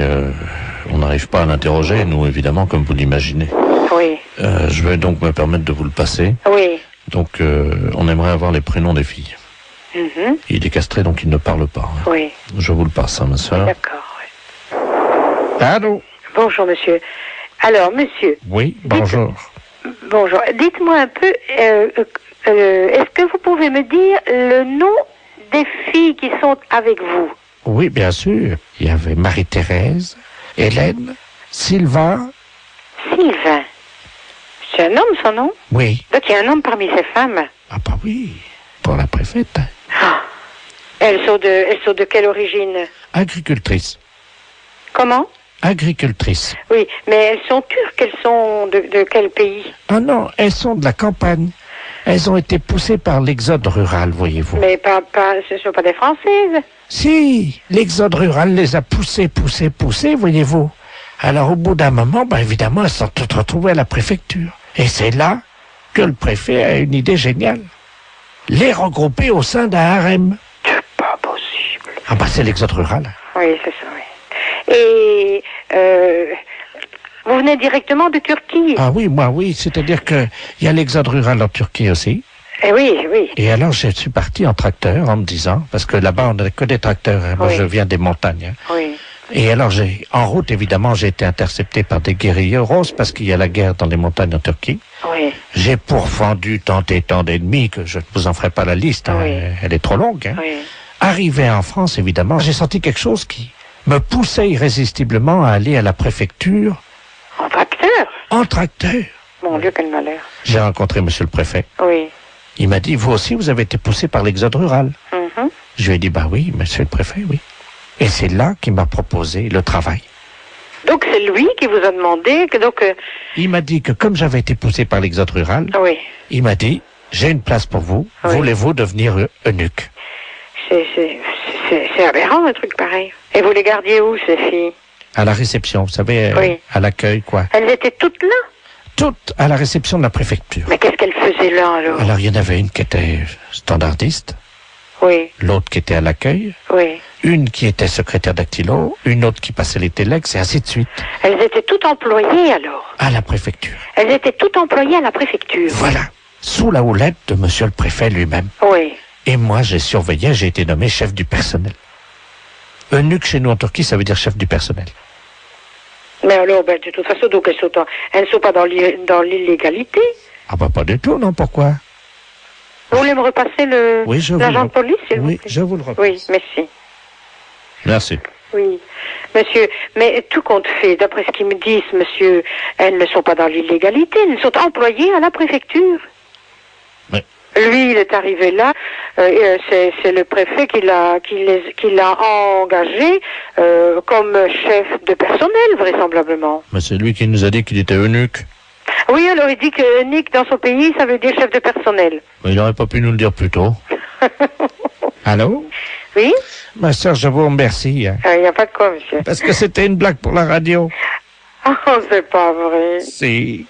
on n'arrive pas à l'interroger, nous évidemment, comme vous l'imaginez. Oui. Je vais donc me permettre de vous le passer. Oui. Donc on aimerait avoir les prénoms des filles. Mhm. Il est castré, donc il ne parle pas. Hein. Oui. Je vous le passe, hein, ma soeur. D'accord. Oui. Allô? Bonjour monsieur. Alors monsieur. Oui, bonjour. Bonjour. Dites-moi un peu, est-ce que vous pouvez me dire le nom des filles qui sont avec vous? Oui, bien sûr. Il y avait Marie-Thérèse, Hélène, Sylvain. Sylvain. C'est un homme, son nom? Oui. Donc il y a un homme parmi ces femmes. Ah bah oui, pour la préfète. Ah. Elles sont de quelle origine? Agricultrice. Comment? Agricultrice. Oui, mais elles sont turques, elles sont de quel pays? Ah non, elles sont de la campagne. Elles ont été poussées par l'exode rural, voyez-vous. Mais ce ne sont pas des Françaises. Si, l'exode rural les a poussées, voyez-vous. Alors au bout d'un moment, évidemment, elles sont toutes retrouvées à la préfecture. Et c'est là que le préfet a une idée géniale. Les regrouper au sein d'un harem. C'est pas possible. Ah c'est l'exode rural. Oui, c'est ça, oui. Et vous venez directement de Turquie? Ah oui, moi oui, c'est-à-dire que il y a l'exode rural en Turquie aussi. Eh oui. Et alors je suis parti en tracteur en me disant, parce que là-bas on n'a que des tracteurs, hein. Moi Oui. je viens des montagnes. Hein. Oui. Et alors en route évidemment j'ai été intercepté par des guérilleros parce qu'il y a la guerre dans les montagnes en Turquie. Oui. J'ai pourfendu tant et tant d'ennemis que je ne vous en ferai pas la liste, hein. Oui. Elle est trop longue. Hein. Oui. Arrivé en France évidemment, j'ai senti quelque chose qui me poussait irrésistiblement à aller à la préfecture. En tracteur? En tracteur. Mon Dieu, quel malheur. J'ai rencontré monsieur le préfet. Oui. Il m'a dit, vous aussi, vous avez été poussé par l'exode rural. Mhm. Je lui ai dit, oui, monsieur le préfet, oui. Et c'est là qu'il m'a proposé le travail. Donc c'est lui qui vous a demandé que Il m'a dit que comme j'avais été poussé par l'exode rural, oui. il m'a dit, j'ai une place pour vous, Oui. voulez-vous devenir eunuque? C'est aberrant un truc pareil. Et vous les gardiez où ces filles? À la réception, vous savez, Oui. à l'accueil, quoi. Elles étaient toutes là? Toutes à la réception de la préfecture. Mais qu'est-ce qu'elles faisaient là alors? Alors il y en avait une qui était standardiste. Oui. l'autre qui était à l'accueil, Oui. une qui était secrétaire dactylo, une autre qui passait les téléx, et ainsi de suite. Elles étaient toutes employées alors. À la préfecture. Elles étaient toutes employées à la préfecture. Voilà. Sous la houlette de monsieur le préfet lui-même. Oui. Et moi, j'ai surveillé, j'ai été nommé chef du personnel. Eunuque chez nous en Turquie, ça veut dire chef du personnel. Mais alors, ben, de toute façon, donc elles ne sont pas dans l'illégalité. Ah bah pas du tout, non, pourquoi? Vous voulez me repasser Oui, je l'agent de police, s'il vous Oui, plaît? je vous le repasse. Oui, merci. Merci. Oui, monsieur, mais tout compte fait, d'après ce qu'ils me disent, monsieur, elles ne sont pas dans l'illégalité, elles sont employées à la préfecture. Mais... Lui, il est arrivé là, c'est le préfet qui l'a engagé comme chef de personnel, vraisemblablement. Mais c'est lui qui nous a dit qu'il était eunuque. Oui, alors il dit que Nick, dans son pays, ça veut dire chef de personnel. Mais il n'aurait pas pu nous le dire plus tôt. Allô? Oui? Ma sœur, je vous remercie. Il n'y a pas de quoi, monsieur. Parce que c'était une blague pour la radio. Oh, c'est pas vrai. Si.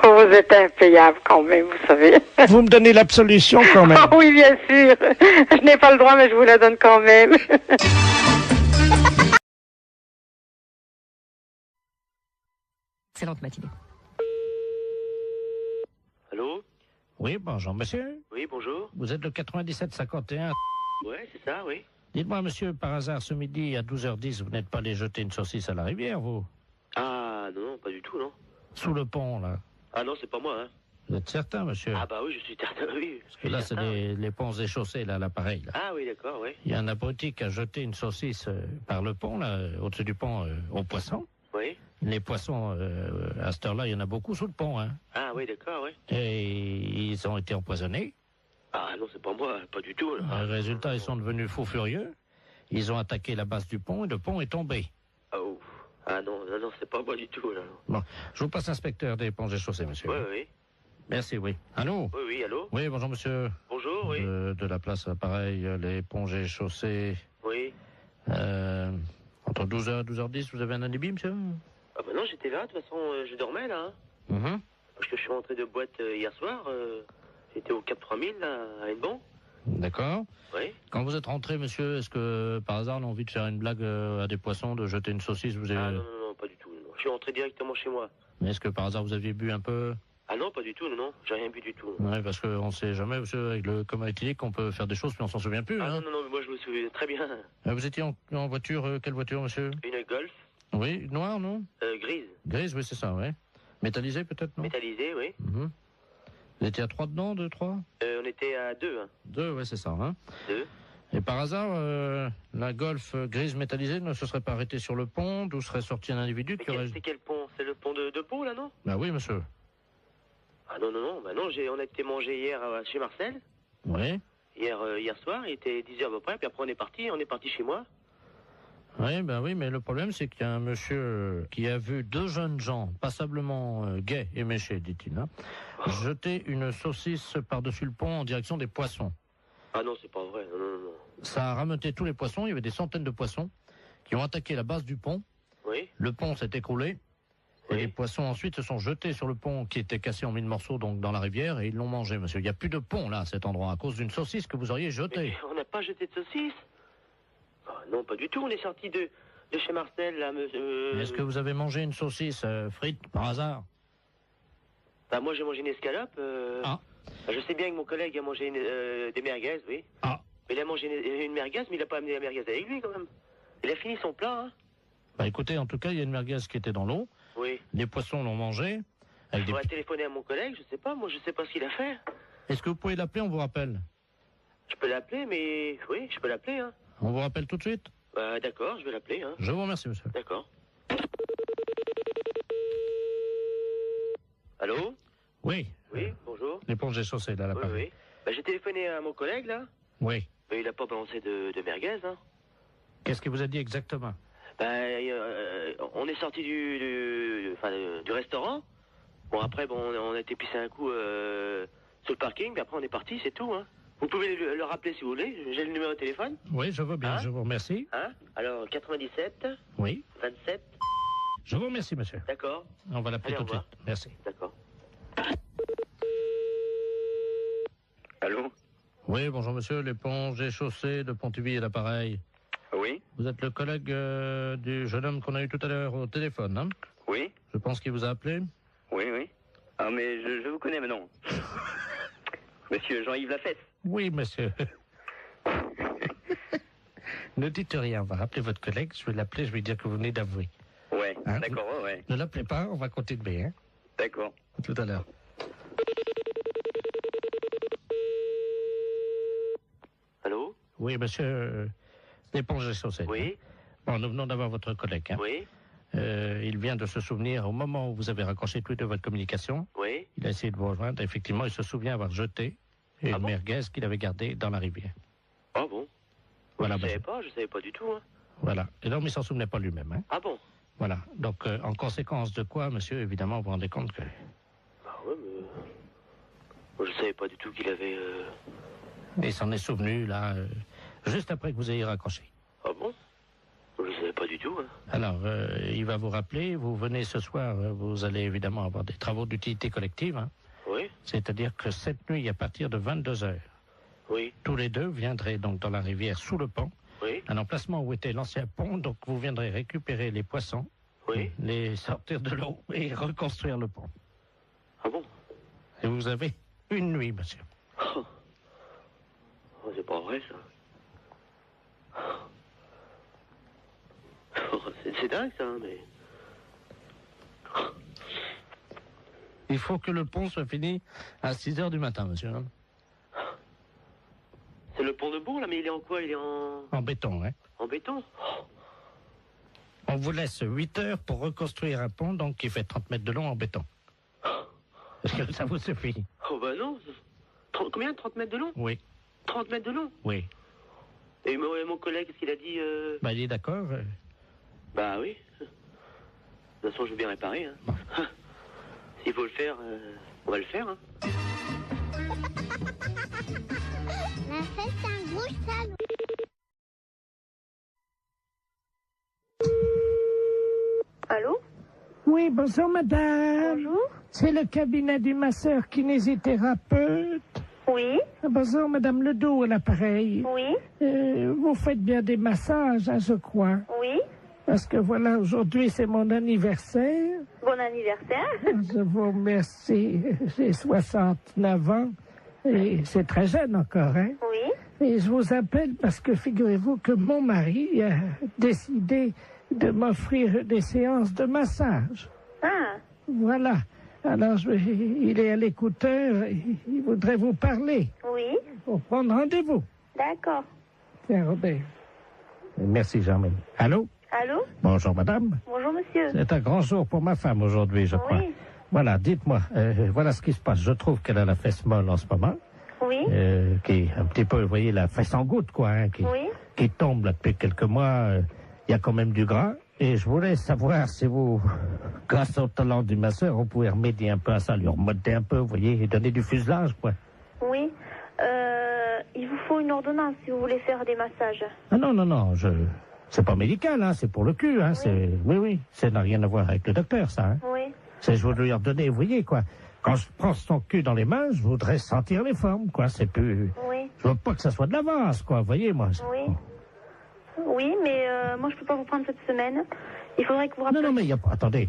Vous êtes impayable quand même, vous savez. Vous me donnez l'absolution quand même. Oh, oui, bien sûr. Je n'ai pas le droit, mais je vous la donne quand même. Excellente matinée. Allô? Oui, bonjour, monsieur. Oui, bonjour. Vous êtes le 9751. Ouais, c'est ça, oui. Dites-moi, monsieur, par hasard, ce midi, à 12h10, vous n'êtes pas allé jeter une saucisse à la rivière, vous? Ah, non, pas du tout, non. Sous le pont, là. Ah non, c'est pas moi, hein. Vous êtes certain, monsieur? Ah bah oui, je suis certain, oui. Parce que là, c'est les ponts et chaussées, là, l'appareil, là. Ah oui, d'accord, oui. Il y a un abruti qui a jeté une saucisse par le pont, là, au-dessus du pont, aux poissons. Oui. Les poissons, à cette heure-là, il y en a beaucoup sous le pont, hein. Ah oui, d'accord, oui. Et ils ont été empoisonnés. Ah non, c'est pas moi, pas du tout. Là. Résultat, ils sont devenus fous furieux. Ils ont attaqué la base du pont et le pont est tombé. Oh. Ah non, non, non, c'est pas moi du tout, là. Bon, je vous passe l'inspecteur des ponts et chaussées, monsieur. Oui, oui. Merci, oui. Allô? Oui, oui, allô? Oui, bonjour, monsieur. Bonjour, oui. De la place, pareil, les ponts et chaussées. Oui. Entre 12h et 12h10, vous avez un alibi, monsieur? Ah bah non, j'étais là, de toute façon, je dormais, là. Hein. Parce que je suis rentré de boîte hier soir. J'étais au Cap 3000, là, à Hennebon. D'accord. Oui. Quand vous êtes rentré, monsieur, est-ce que, par hasard, on a envie de faire une blague à des poissons, de jeter une saucisse, vous avez... Ah non, non, non, pas du tout. Non. Je suis rentré directement chez moi. Mais est-ce que, par hasard, vous aviez bu un peu? Ah non, pas du tout, non, non. J'ai rien bu du tout. Oui, parce qu'on ne sait jamais, monsieur, avec le coma éthylique, qu'on peut faire des choses, mais on s'en souvient plus. Ah hein. non, non, non, mais moi je me souviens très bien. Vous étiez en voiture, quelle voiture, monsieur? Une Golf. Oui, noire, non? Grise. Grise, oui, c'est ça, oui. Métallisée, peut-être, non? Métallisée, oui. Vous étiez à 3 dedans, 2, 3? On était à 2, hein. 2, oui, c'est ça, hein. 2. Et par hasard, la Golf grise métallisée ne se serait pas arrêtée sur le pont, d'où serait sorti un individu qui aurait... C'est quel pont? C'est le pont de Pau, là, non? Bah oui, monsieur. Ah non, non, non, bah non, on a été manger hier chez Marcel. Oui. Hier soir, il était 10h à peu près, puis après on est parti chez moi. Oui, ben oui, mais le problème, c'est qu'il y a un monsieur qui a vu 2 jeunes gens, passablement gays et méchés, dit-il, hein, jeter une saucisse par-dessus le pont en direction des poissons. Ah non, c'est pas vrai, non, non, non. Ça a rameuté tous les poissons, il y avait des centaines de poissons qui ont attaqué la base du pont. Oui. Le pont s'est écroulé. Et les poissons ensuite se sont jetés sur le pont qui était cassé en 1000 morceaux donc dans la rivière et ils l'ont mangé, monsieur. Il n'y a plus de pont là à cet endroit à cause d'une saucisse que vous auriez jetée. Mais on n'a pas jeté de saucisse. Oh, non, pas du tout. On est sorti de chez Marcel là, monsieur. Est-ce que vous avez mangé une saucisse frite par hasard? Bah moi j'ai mangé une escalope. Ah. Je sais bien que mon collègue a mangé des merguez, oui. Ah. Mais il a mangé une merguez, mais il n'a pas amené la merguez avec lui quand même. Il a fini son plat, hein. Bah écoutez, en tout cas, il y a une merguez qui était dans l'eau. Oui. Les poissons l'ont mangé. Il faudrait téléphoner à mon collègue, je sais pas, moi je sais pas ce qu'il a fait. Est-ce que vous pouvez l'appeler, on vous rappelle? Je peux l'appeler, mais oui, je peux l'appeler, hein. On vous rappelle tout de suite? Bah d'accord, je vais l'appeler, hein. Je vous remercie, monsieur. D'accord. Allô? Oui. Oui, bonjour. L'éponge est chaussée, là, l'appareil. Oui, oui. Bah, j'ai téléphoné à mon collègue, là. Oui. Mais il a pas balancé de merguez, hein. Qu'est-ce qu'il vous a dit exactement? On est sorti du restaurant. Bon, après, on a été pisser un coup sur le parking, mais après on est parti, c'est tout, hein. Vous pouvez le rappeler si vous voulez, j'ai le numéro de téléphone. Oui, je veux bien, hein? je vous remercie. Hein? Alors, 97. Oui. 27. Je vous remercie, monsieur. D'accord. On va l'appeler tout de suite. Merci. D'accord. Allô? Oui, bonjour monsieur, l'éponge et chaussée de Pontivy et l'appareil. Oui. Vous êtes le collègue du jeune homme qu'on a eu tout à l'heure au téléphone, hein? Oui. Je pense qu'il vous a appelé. Oui, oui. Ah, mais je vous connais maintenant. Monsieur Jean-Yves Lafesse. Oui, monsieur. Ne dites rien, on va rappeler votre collègue, je vais l'appeler, je vais dire que vous venez d'avouer. Ouais, hein? D'accord, ouais. Ne l'appelez pas, on va continuer, hein? D'accord. À tout à l'heure. Allô? Oui, monsieur, l'éponge et chaussée. Oui. Hein? Bon, nous venons d'avoir votre collègue, hein? Oui. Il vient de se souvenir, au moment où vous avez raccroché tous les deux votre communication, Oui. il a essayé de vous rejoindre, effectivement, il se souvient avoir jeté une merguez qu'il avait gardée dans la rivière. Ah bon? Voilà, je savais pas du tout. Hein. Voilà. Et donc, il s'en souvenait pas lui-même. Hein. Ah bon? Voilà. Donc, en conséquence de quoi, monsieur, évidemment, vous vous rendez compte que... Ah ouais, mais... Moi, je savais pas du tout qu'il avait... Il s'en est souvenu, là, juste après que vous ayez raccroché. Ah bon? Je savais pas du tout. Hein. Alors, il va vous rappeler, vous venez ce soir, vous allez évidemment avoir des travaux d'utilité collective. Hein. Oui. C'est-à-dire que cette nuit, à partir de 22h, oui. Tous les deux viendraient donc dans la rivière sous le pont, oui. Un emplacement où était l'ancien pont, donc vous viendrez récupérer les poissons, oui. Les sortir de l'eau et reconstruire le pont. Ah bon? Et vous avez une nuit, monsieur. Oh, c'est pas vrai, ça. Oh, c'est dingue, ça, mais... Il faut que le pont soit fini à 6h du matin, monsieur. C'est le pont de Bourg, là, mais il est en quoi? Il est en béton, hein. En béton? On vous laisse 8 heures pour reconstruire un pont, donc qui fait 30 mètres de long en béton. Est-ce que ça vous suffit? Oh, bah non. Combien? 30 mètres de long? Oui. 30 mètres de long? Oui. Et mon collègue, qu'est-ce qu'il a dit? Bah, il est d'accord. Bah oui. De toute façon, je veux bien réparer. Hein. Bon. S'il faut le faire, on va le faire. Hein. La fête, c'est un gros salon. Allô? Oui, bonjour madame. Bonjour. C'est le cabinet du masseur kinésithérapeute. Oui. Bonjour madame Ledoux à l'appareil. Oui. Vous faites bien des massages, hein, je crois. Oui. Parce que voilà, aujourd'hui c'est mon anniversaire. Bon anniversaire. Je vous remercie. J'ai 69 ans et c'est très jeune encore, hein. Oui. Et je vous appelle parce que figurez-vous que mon mari a décidé de m'offrir des séances de massage. Ah. Voilà. Alors, il est à l'écouteur, il voudrait vous parler. Oui. Pour prendre rendez-vous. D'accord. Tiens, Robert. Merci, Jean-Marie. Allô? Allô? Bonjour, madame. Bonjour, monsieur. C'est un grand jour pour ma femme aujourd'hui, je crois. Oui. Voilà, dites-moi, voilà ce qui se passe. Je trouve qu'elle a la fesse molle en ce moment. Oui. Qui est un petit peu, vous voyez, la fesse en goutte, quoi, hein, qui tombe là depuis quelques mois. Il y a quand même du gras. Et je voulais savoir si vous, grâce au talent du masseur, on pouvait remédier un peu à ça, lui remonter un peu, vous voyez, et donner du fuselage, quoi. Oui. Il vous faut une ordonnance si vous voulez faire des massages. Ah non, c'est pas médical, hein, c'est pour le cul, hein, oui, ça n'a rien à voir avec le docteur, ça, hein. Oui. C'est, je veux lui redonner, vous voyez, quoi. Quand je prends son cul dans les mains, je voudrais sentir les formes, quoi, c'est plus... Oui. Je veux pas que ça soit de l'avance, quoi, vous voyez, moi. Oui. Oui, mais moi, je peux pas vous prendre cette semaine. Il faudrait que vous rappeliez... Non, mais il y a pas... Attendez,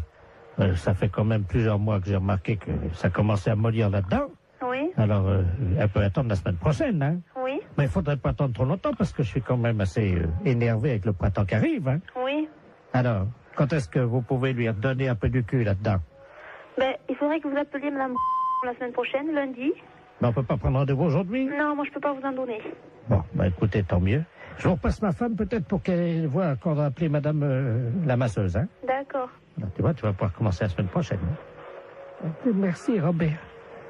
ça fait quand même plusieurs mois que j'ai remarqué que ça commençait à mollir là-dedans. Oui. Alors, elle peut attendre la semaine prochaine, hein. Oui. Mais il faudrait pas attendre trop longtemps parce que je suis quand même assez énervé avec le printemps qui arrive, hein. Oui. Alors, quand est-ce que vous pouvez lui redonner un peu du cul là-dedans? Ben, il faudrait que vous appeliez madame la semaine prochaine, lundi. Mais on peut pas prendre rendez-vous aujourd'hui? Non, moi, je peux pas vous en donner. Bon, écoutez, tant mieux. Je vous repasse ma femme peut-être pour qu'elle voit qu'on va appeler madame la masseuse, hein. D'accord. Alors, tu vois, tu vas pouvoir commencer la semaine prochaine. Merci, Robert.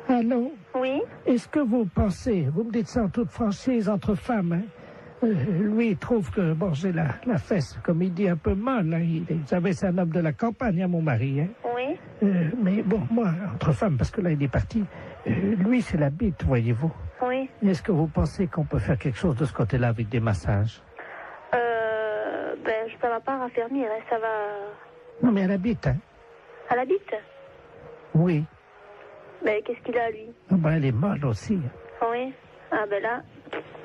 Allô? Oui? Est-ce que vous pensez, vous me dites ça en toute franchise entre femmes, hein? Lui, il trouve que, bon, j'ai la fesse, comme il dit, un peu molle, hein. Vous savez, c'est un homme de la campagne, hein, mon mari, hein. Oui? Mais bon, moi, entre femmes, parce que là, il est parti, lui, c'est la bite, voyez-vous. Oui. Est-ce que vous pensez qu'on peut faire quelque chose de ce côté-là avec des massages? Ben, ça va pas raffermir, hein, ça va... Non, mais elle habite, hein. Elle habite? Oui. Ben, qu'est-ce qu'il a, lui? Ah ben, elle est molle aussi. Oui. Ah, ben là,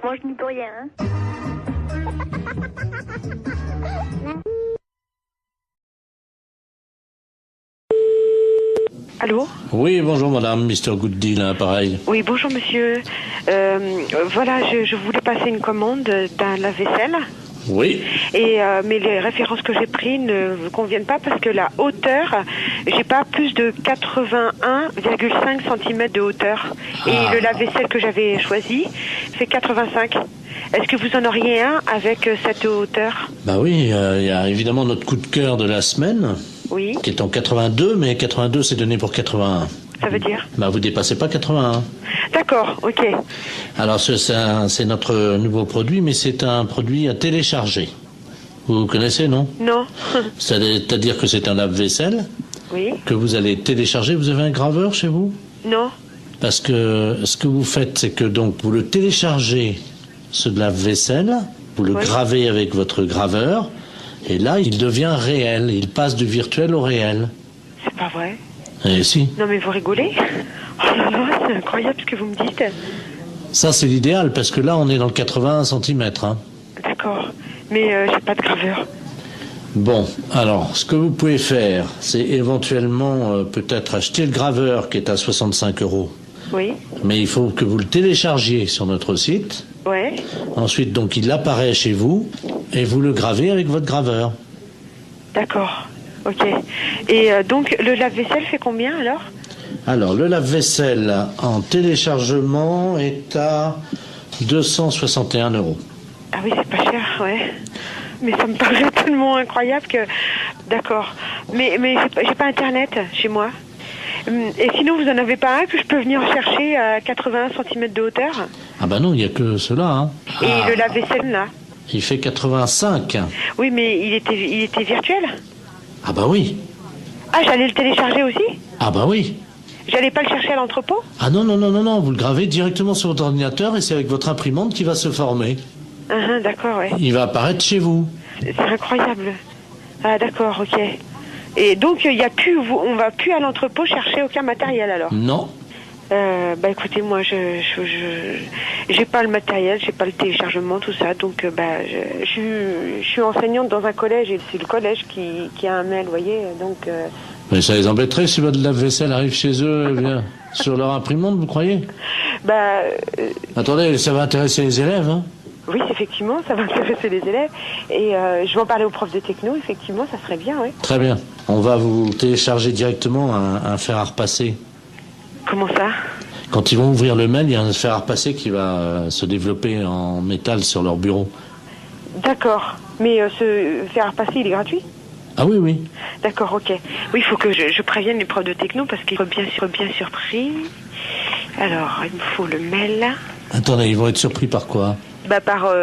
Moi, je n'y peux rien. Hein. Allô? Oui, bonjour madame, Mr. Good Deal, hein, pareil. Oui, bonjour monsieur. Voilà, je voulais passer une commande d'un lave-vaisselle. Oui. Et mais les références que j'ai prises ne me conviennent pas parce que la hauteur, j'ai pas plus de 81,5 cm de hauteur. Et le lave-vaisselle que j'avais choisi fait 85. Est-ce que vous en auriez un avec cette hauteur? Bah oui, il y a évidemment notre coup de cœur de la semaine. Oui. Qui est en 82, mais 82 c'est donné pour 81. Ça veut dire? Bah vous dépassez pas 81. D'accord, ok. Alors c'est notre nouveau produit, mais c'est un produit à télécharger. Vous connaissez, non? Non. C'est-à-dire que c'est un lave-vaisselle. Oui. Que vous allez télécharger. Vous avez un graveur chez vous? Non. Parce que ce que vous faites, c'est que donc vous le téléchargez, ce lave-vaisselle, vous le gravez avec votre graveur, et là il devient réel, il passe du virtuel au réel. C'est pas vrai? Eh si. Non mais vous rigolez? Oh là là, c'est incroyable ce que vous me dites. Ça c'est l'idéal, parce que là on est dans le 81 cm. Hein. D'accord, mais j'ai pas de graveur. Bon, alors, ce que vous pouvez faire, c'est éventuellement peut-être acheter le graveur qui est à 65 €. Oui. Mais il faut que vous le téléchargiez sur notre site. Ouais. Ensuite, donc, il apparaît chez vous et vous le gravez avec votre graveur. D'accord, ok. Et donc, le lave-vaisselle fait combien alors? Alors, le lave-vaisselle en téléchargement est à 261 €. Ah oui, c'est pas cher, ouais. Mais ça me paraît tellement incroyable que... D'accord. Mais j'ai pas Internet chez moi. Et sinon, vous en avez pas un que je peux venir chercher à 81 cm de hauteur? Ah bah non, il n'y a que cela. Hein. Et le lave-vaisselle, là? Il fait 85. Oui, mais il était virtuel? Ah bah oui. Ah, j'allais le télécharger aussi? Ah bah oui. J'allais pas le chercher à l'entrepôt? Ah non, non, non, non, non, vous le gravez directement sur votre ordinateur et c'est avec votre imprimante qui va se former. D'accord, ouais. Il va apparaître chez vous. C'est incroyable. Ah, d'accord, ok. Et donc, il y a plus, on va plus à l'entrepôt chercher aucun matériel alors? Non. Bah écoutez, moi, j'ai pas le matériel, j'ai pas le téléchargement, tout ça. Donc, je suis enseignante dans un collège et c'est le collège qui a un mail, vous voyez. Donc. Mais ça les embêterait si votre lave-vaisselle arrive chez eux et vient sur leur imprimante, vous croyez? Bah. Attendez, ça va intéresser les élèves, hein? Oui, effectivement, ça va intéresser les élèves. Et je vais en parler aux profs de techno, effectivement, ça serait bien, oui. Très bien. On va vous télécharger directement un fer à repasser. Comment ça? Quand ils vont ouvrir le mail, il y a un fer à repasser qui va se développer en métal sur leur bureau. D'accord. Mais ce fer à repasser, il est gratuit? Ah oui, oui. D'accord, ok. Oui, il faut que je prévienne les profs de techno parce qu'ils sont bien surpris. Alors, il me faut le mail. Attendez, ils vont être surpris par quoi? Bah par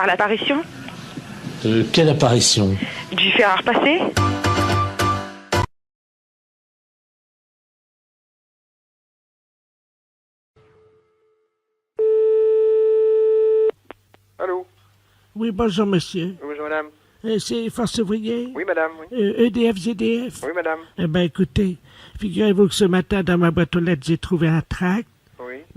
l'apparition. Quelle apparition? Du fer à repasser. Allô? Oui, bonjour monsieur. Bonjour madame. C'est Force Ouvrière? Oui madame, oui. EDF, GDF? Oui madame. Eh ben écoutez, figurez-vous que ce matin dans ma boîte aux lettres j'ai trouvé un tract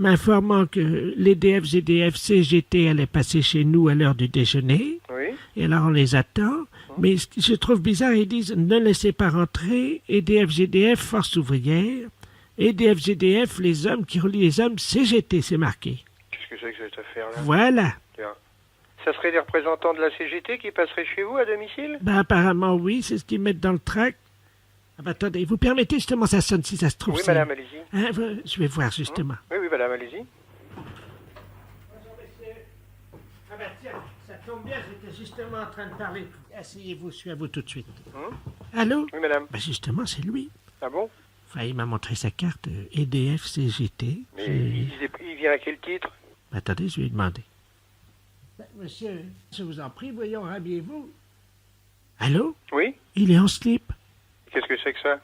m'informant que l'EDF, GDF, CGT allait passer chez nous à l'heure du déjeuner. Oui. Et alors on les attend. Mais ce que je trouve bizarre, ils disent ne laissez pas rentrer EDF, GDF, Force Ouvrière. EDF, GDF, les hommes qui relient les hommes, CGT, c'est marqué. Qu'est-ce que c'est que cette affaire-là? Voilà. Tiens. Ça serait des représentants de la CGT qui passeraient chez vous à domicile? Ben apparemment oui, c'est ce qu'ils mettent dans le tract. Ah ben, attendez, vous permettez justement, ça sonne si ça se trouve. Oui madame, allez-y. Hein, je vais voir justement. Oui madame, allez-y. Bonjour messieurs. Ah ben tiens, ça tombe bien, j'étais justement en train de parler. Asseyez-vous, je suis à vous tout de suite. Allô? Oui madame. Ben justement, c'est lui. Ah bon? Enfin, il m'a montré sa carte EDF CGT. Mais il vient à quel titre? Attendez, je vais lui demander. Ben, monsieur, je vous en prie, voyons, rhabillez-vous. Allô? Oui? Il est en slip. Qu'est-ce que c'est que ça?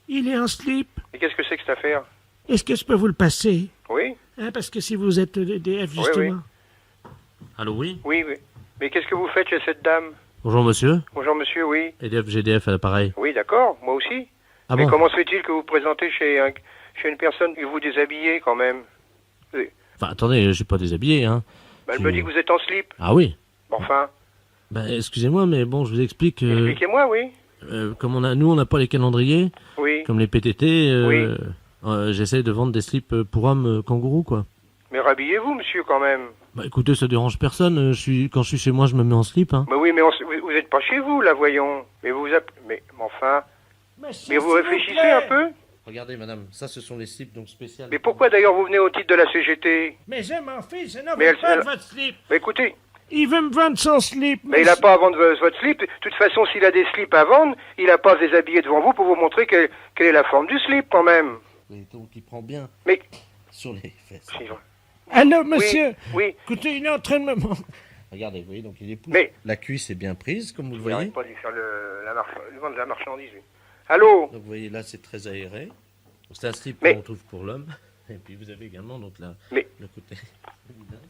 Il est en slip. Et qu'est-ce que c'est que cette affaire? Est-ce que je peux vous le passer? Oui? Hein, parce que si vous êtes EDF, justement... Oui. Allô, oui? Oui, oui. Mais qu'est-ce que vous faites chez cette dame? Bonjour monsieur. Bonjour monsieur, oui. EDF, GDF à l'appareil. Oui, d'accord, moi aussi. Ah mais bon? comment se fait-il que vous vous présentez chez une personne et vous déshabillez quand même? Enfin, attendez, je suis pas déshabillé, hein. Bah, elle me dit que vous êtes en slip. Ah oui. Bon, enfin, Ben, excusez-moi, mais bon, je vous explique. expliquez-moi, oui. Comme nous, on n'a pas les calendriers. Oui. Comme les PTT. Oui. J'essaie de vendre des slips pour hommes kangourous, quoi. Mais rhabillez-vous, monsieur, quand même. Bah, écoutez, ça dérange personne. Quand je suis chez moi, je me mets en slip, hein. Mais oui, mais vous êtes pas chez vous, là, voyons. Mais mais enfin... Mais vous réfléchissez un peu. Regardez, madame, ça, ce sont les slips donc spéciales. Mais pourquoi, d'ailleurs, vous venez au titre de la CGT? Mais je m'en fiche, je n'en Mais veux pas de votre slip. Mais écoutez... Il veut me vendre son slip. Mais il n'a pas à vendre votre slip. De toute façon, s'il a des slips à vendre, il n'a pas à se déshabiller devant vous pour vous montrer quelle est la forme du slip, quand même. Oui, donc il prend bien Mais... sur les fesses. Allô, monsieur? Oui. Écoutez, il est en train de me montrer. Regardez, vous voyez, donc il est pousse. Mais... La cuisse est bien prise, comme vous le Il voyez. n'arrête pas de lui faire lui vendre la marchandise, lui. Allô? Donc vous voyez, là, c'est très aéré. C'est un slip qu'on trouve pour l'homme. Et puis vous avez également donc le côté.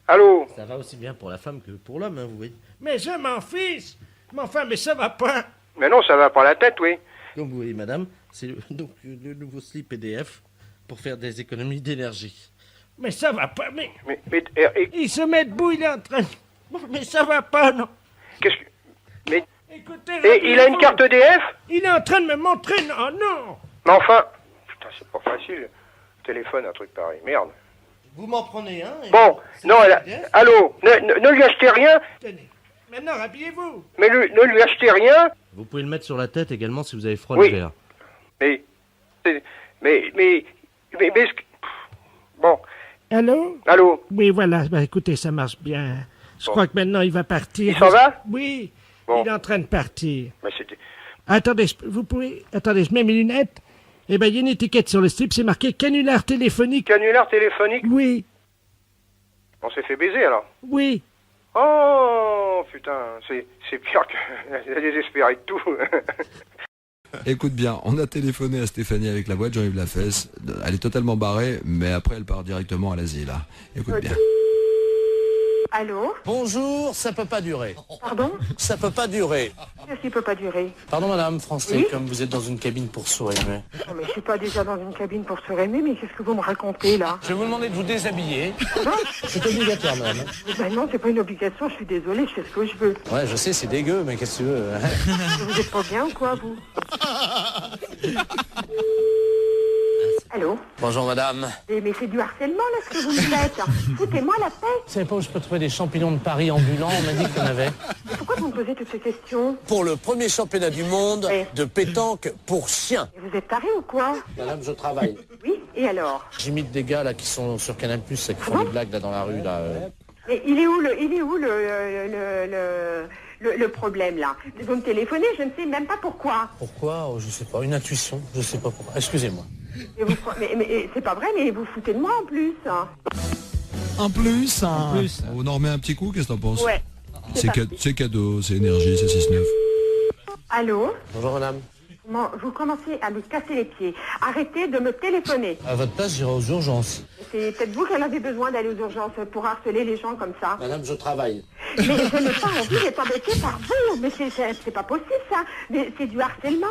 Allô? Ça va aussi bien pour la femme que pour l'homme, hein, vous voyez. Mais je m'en fiche. Mais enfin, mais ça va pas. Mais non, ça va pas la tête, oui. Comme vous voyez, madame, c'est donc le nouveau slip EDF pour faire des économies d'énergie. Mais ça va pas, mais... et- Il se met debout, il est en train... Mais ça va pas, non. Qu'est-ce que... Mais... Écoutez... Et il a une carte EDF? Il est en train de me montrer... Non, non. Mais enfin... Putain, c'est pas facile. Téléphone, un truc pareil. Merde. Vous m'en prenez un. Bon, non, allô, ne lui achetez rien. Tenez, maintenant, habillez-vous. Mais ne lui achetez rien. Vous pouvez le mettre sur la tête également si vous avez froid Oui. l'hiver. Mais... Bon. Allô? Allô? Oui, voilà, bah, écoutez, ça marche bien. Je crois que maintenant, il va partir. Il s'en va? Oui, Bon. il est en train de partir. Mais c'était... Attendez, vous pouvez... Attendez, je mets mes lunettes. Eh ben, il y a une étiquette sur le slip, c'est marqué canular téléphonique. Canular téléphonique? Oui, On s'est fait baiser, alors. oui. Oh, putain, c'est pire que... Elle a désespéré de tout. Écoute bien, on a téléphoné à Stéphanie avec la voix de Jean-Yves Lafesse. Elle est totalement barrée, mais après elle part directement à l'asile. Hein. Écoute bien. Allô? Bonjour, ça peut pas durer. Pardon? Ça peut pas durer. Qu'est-ce qui peut pas durer? Pardon madame, Français, Oui comme vous êtes dans une cabine pour sourire. Non, mais je suis pas déjà dans une cabine pour se rémer, mais qu'est-ce que vous me racontez, là? Je vais vous demander de vous déshabiller. Non? C'est obligatoire madame. Ben non, c'est pas une obligation, je suis désolée, je fais ce que je veux. Ouais, je sais, c'est dégueu, mais qu'est-ce que tu veux hein? Vous êtes pas bien ou quoi, vous? Allô? Bonjour madame. Mais c'est du harcèlement, là, ce que vous me faites. Foutez-moi la paix. Vous savez pas où je peux trouver des champignons de Paris ambulants? On m'a dit qu'il y en avait. Mais pourquoi vous me posez toutes ces questions? Pour le premier championnat du monde de pétanque pour chiens. Et vous êtes taré ou quoi? Madame, je travaille. Oui, et alors? J'imite des gars là qui sont sur Canal+, qui font des blagues là dans la rue là. Mais il est où le problème, là? Vous me téléphonez, je ne sais même pas pourquoi. Pourquoi? Oh, je sais pas, une intuition, je sais pas pourquoi. Excusez-moi. Mais c'est pas vrai, mais vous foutez de moi en plus. Un plus, on en remet un petit coup, qu'est-ce que t'en penses? Ouais. C'est cadeau, c'est énergie, c'est 6-9. Allô? Bonjour madame. Vous commencez à me casser les pieds. Arrêtez de me téléphoner. À votre place, j'irai aux urgences. C'est peut-être vous qui en avez besoin d'aller aux urgences pour harceler les gens comme ça. Madame, je travaille. Mais je n'ai pas envie d'être embêtée par vous. Mais c'est pas possible, ça. Mais c'est du harcèlement.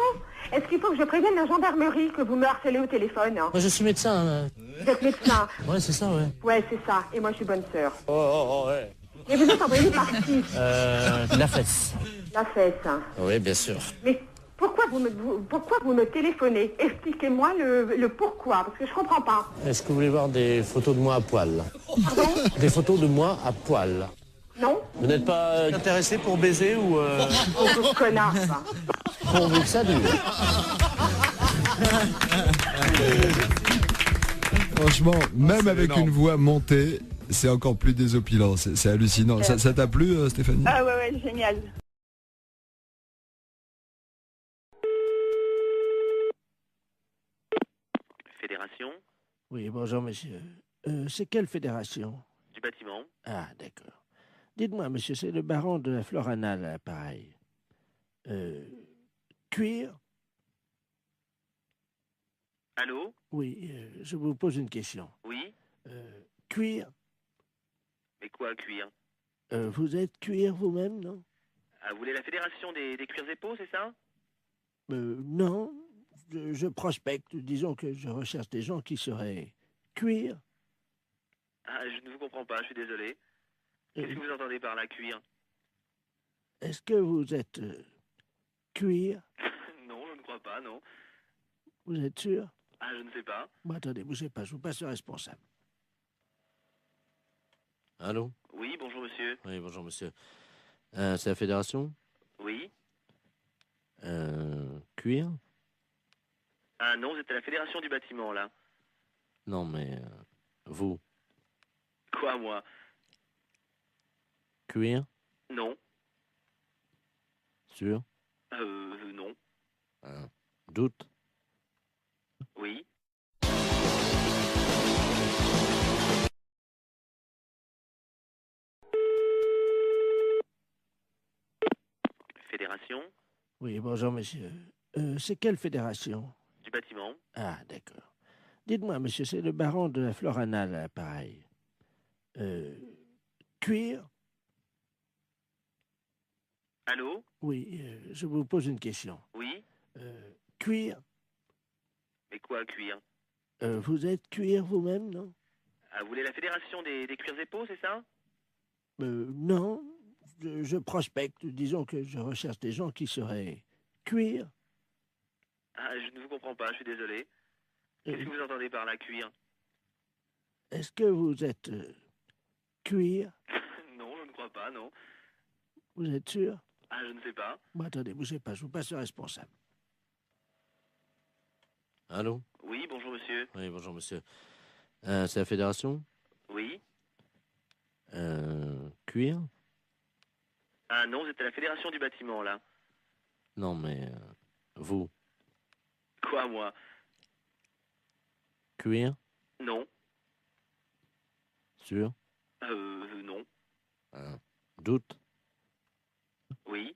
Est-ce qu'il faut que je prévienne la gendarmerie que vous me harcelez au téléphone? Moi, je suis médecin. Vous êtes médecin? Ouais, c'est ça, ouais. Ouais, c'est ça. Et moi, je suis bonne sœur. Oh, ouais. Et vous êtes envoyé par qui? La fesse. La fesse. Oui, bien sûr. Mais pourquoi vous me téléphonez? Expliquez-moi le pourquoi, parce que je comprends pas. Est-ce que vous voulez voir des photos de moi à poil? Pardon? Des photos de moi à poil. Non? Vous n'êtes pas intéressé pour baiser ou... Oh, connard, ça. Pourvu que ça dure. Franchement, même avec une voix montée, c'est encore plus désopilant, c'est hallucinant. Ça t'a plu, Stéphanie? Ah ouais, génial. Fédération Oui, bonjour monsieur. C'est quelle fédération? du bâtiment. Ah, d'accord. Dites-moi, monsieur, c'est le baron de la Florana, là, pareil. Cuir? Allô? Oui, je vous pose une question. Oui? Cuir? Mais quoi, cuir? Vous êtes cuir vous-même, non? Ah, vous voulez la fédération des cuirs et peaux, c'est ça? Non. Je prospecte. Disons que je recherche des gens qui seraient cuir. Ah, je ne vous comprends pas, je suis désolé. Qu'est-ce que vous entendez par là, cuir? Est-ce que vous êtes cuir? Non, je ne crois pas, non. Vous êtes sûr? Ah, je ne sais pas. Bon, attendez, bougez pas, je vous passe le responsable. Allô? Oui, bonjour monsieur. Oui, bonjour monsieur. C'est la fédération? Oui. Cuir? Ah non, vous êtes à la fédération du bâtiment, là. Non, mais vous? Quoi, moi? Cuir? Non. Sûr? Non. Doute? Oui. Fédération? Oui, bonjour monsieur. C'est quelle fédération? Du bâtiment. Ah, d'accord. Dites-moi, monsieur, c'est le baron de la Florana, là, pareil. Cuir? Allô? Oui, je vous pose une question. Oui. Cuir? Mais quoi, cuir? Vous êtes cuir vous-même, non? Ah, vous voulez la fédération des cuirs et peaux, c'est ça? Non. Je prospecte. Disons que je recherche des gens qui seraient cuir. Ah, je ne vous comprends pas, je suis désolé. Qu'est-ce que vous entendez par là, cuir? Est-ce que vous êtes cuir? Non, je ne crois pas, non. Vous êtes sûr? Ah, je ne sais pas. Bon, attendez, bougez pas, je vous passe le responsable. Allô? Oui, bonjour monsieur. Oui, bonjour monsieur. C'est la fédération? Oui. Cuir? Ah non, vous êtes à la fédération du bâtiment, là. Non, mais vous? Quoi, moi? Cuir? Non. Sûr? Non. Doute? Oui.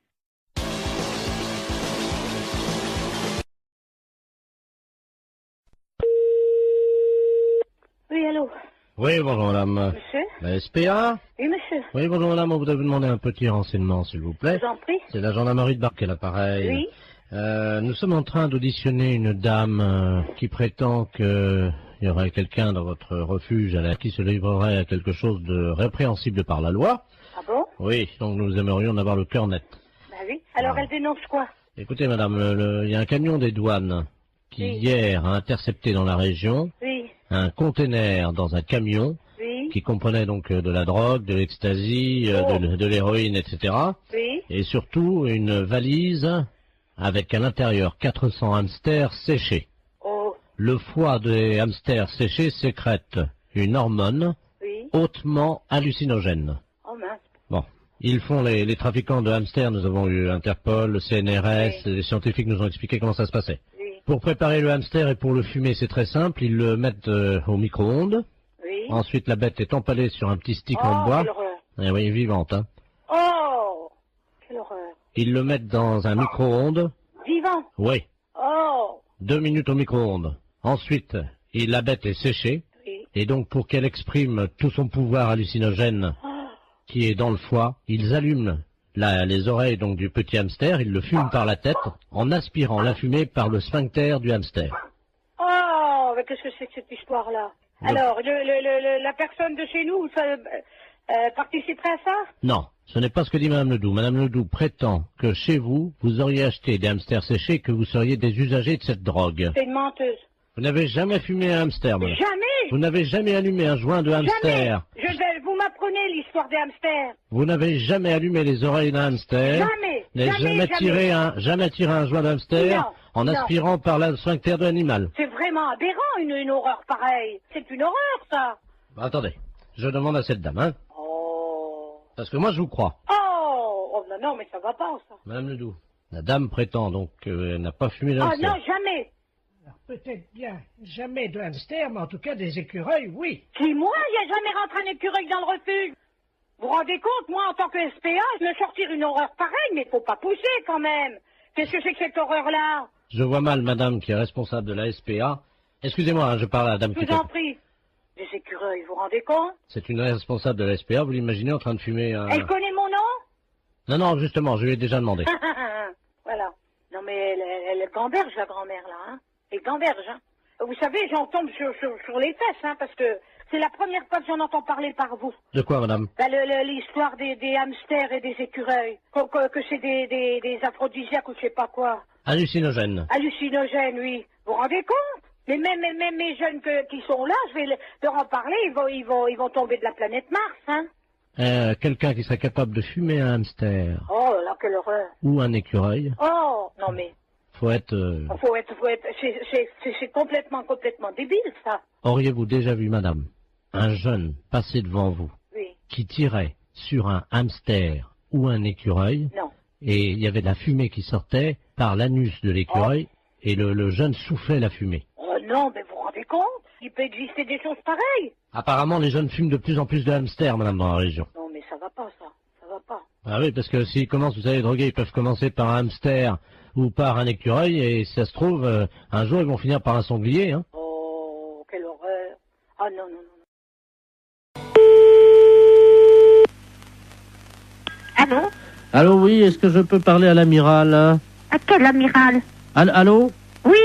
Oui, allô? Oui, bonjour madame. Monsieur? La SPA? Oui, monsieur. Oui, bonjour madame, on voudrait vous demander un petit renseignement, s'il vous plaît. Je vous en prie. C'est la gendarmerie de Barquet, l'appareil. Oui. Nous sommes en train d'auditionner une dame qui prétend qu'il y aurait quelqu'un dans votre refuge qui se livrerait à quelque chose de répréhensible par la loi. Ah bon? Oui, donc nous aimerions en avoir le cœur net. Bah oui. Alors, elle dénonce quoi? Écoutez madame, il y a un camion des douanes qui hier a intercepté dans la région Oui. un conteneur dans un camion Oui. qui comprenait donc de la drogue, de l'ecstasy, de l'héroïne, etc. Oui. Et surtout une valise avec à l'intérieur 400 hamsters séchés. Oh. Le foie des hamsters séchés sécrète une hormone hautement hallucinogène. Oh mince. Bon, ils font les trafiquants de hamsters, nous avons eu Interpol, le CNRS, les scientifiques nous ont expliqué comment ça se passait. Pour préparer le hamster et pour le fumer, c'est très simple, ils le mettent au micro-ondes. Oui. Ensuite, la bête est empalée sur un petit stick en bois. Quelle horreur. Eh oui, vivante, hein. Oh. Quelle horreur. Ils le mettent dans un micro-ondes. Vivant. Oui. Oh. 2 minutes au micro-ondes. Ensuite, la bête est séchée. Oui. Et donc, pour qu'elle exprime tout son pouvoir hallucinogène qui est dans le foie, ils allument les oreilles donc du petit hamster, ils le fument par la tête en aspirant la fumée par le sphincter du hamster. Oh, mais qu'est-ce que c'est que cette histoire-là? Alors, la personne de chez nous, ça, participerait à ça? Non, ce n'est pas ce que dit Madame Ledoux. Madame Ledoux prétend que chez vous, vous auriez acheté des hamsters séchés et que vous seriez des usagers de cette drogue. C'est une menteuse. Vous n'avez jamais fumé un hamster, madame. Jamais. Vous n'avez jamais allumé un joint de hamster. Jamais. Vous m'apprenez l'histoire des hamsters. Vous n'avez jamais allumé les oreilles d'un hamster. Jamais. Jamais tiré un joint de hamster Non, en non. aspirant par le sphincter de l'animal. C'est vraiment aberrant, une horreur pareille. C'est une horreur, ça. Bah, attendez, je demande à cette dame, hein. Oh. Parce que moi, je vous crois. Oh, non, mais ça va pas, ça. Madame Ledoux, la dame prétend donc qu'elle n'a pas fumé de Ah hamster. non, jamais. Peut-être bien jamais de hamster, mais en tout cas des écureuils, oui. Qui, moi, il n'y a jamais rentré un écureuil dans le refuge. Vous vous rendez compte, moi, en tant que SPA, je me sortir une horreur pareille, mais faut pas pousser, quand même. Qu'est-ce que c'est que cette horreur-là? Je vois mal madame qui est responsable de la SPA. Excusez-moi, hein, je parle à la dame Je qui vous en prie. Des écureuils, vous vous rendez compte? C'est une responsable de la SPA, vous l'imaginez en train de fumer un... Elle connaît mon nom? Non, justement, je lui ai déjà demandé. Voilà. Non, mais elle gamberge, la grand-mère, là, hein. Elle gamberge, hein. Vous savez, j'en tombe sur les fesses, hein, parce que c'est la première fois que j'en entends parler par vous. De quoi, madame? Ben, l'histoire des hamsters et des écureuils. Que c'est des aphrodisiaques ou je sais pas quoi. Hallucinogène. Hallucinogènes, oui. Vous vous rendez compte? Mais même mes jeunes qui sont là, je vais leur en parler, ils vont tomber de la planète Mars, hein. Quelqu'un qui serait capable de fumer un hamster. Oh là, quelle horreur. Ou un écureuil. Oh, non mais... Faut être... C'est complètement débile, ça. Auriez-vous déjà vu, madame, un jeune passer devant vous, oui, qui tirait sur un hamster ou un écureuil? Non. Et il y avait de la fumée qui sortait par l'anus de l'écureuil, et le jeune soufflait la fumée. Oh non, mais vous vous rendez compte? Il peut exister des choses pareilles. Apparemment, les jeunes fument de plus en plus de hamsters, madame, dans la région. Non, mais ça va pas, ça. Ça va pas. Ah oui, parce que s'ils commencent, vous savez, droguer, ils peuvent commencer par un hamster ou par un écureuil, et si ça se trouve, un jour, ils vont finir par un sanglier, hein. Oh, quelle horreur. Ah non, non, non. Allô? Allô, oui, est-ce que je peux parler à l'amiral? À quel amiral? Allô? Oui.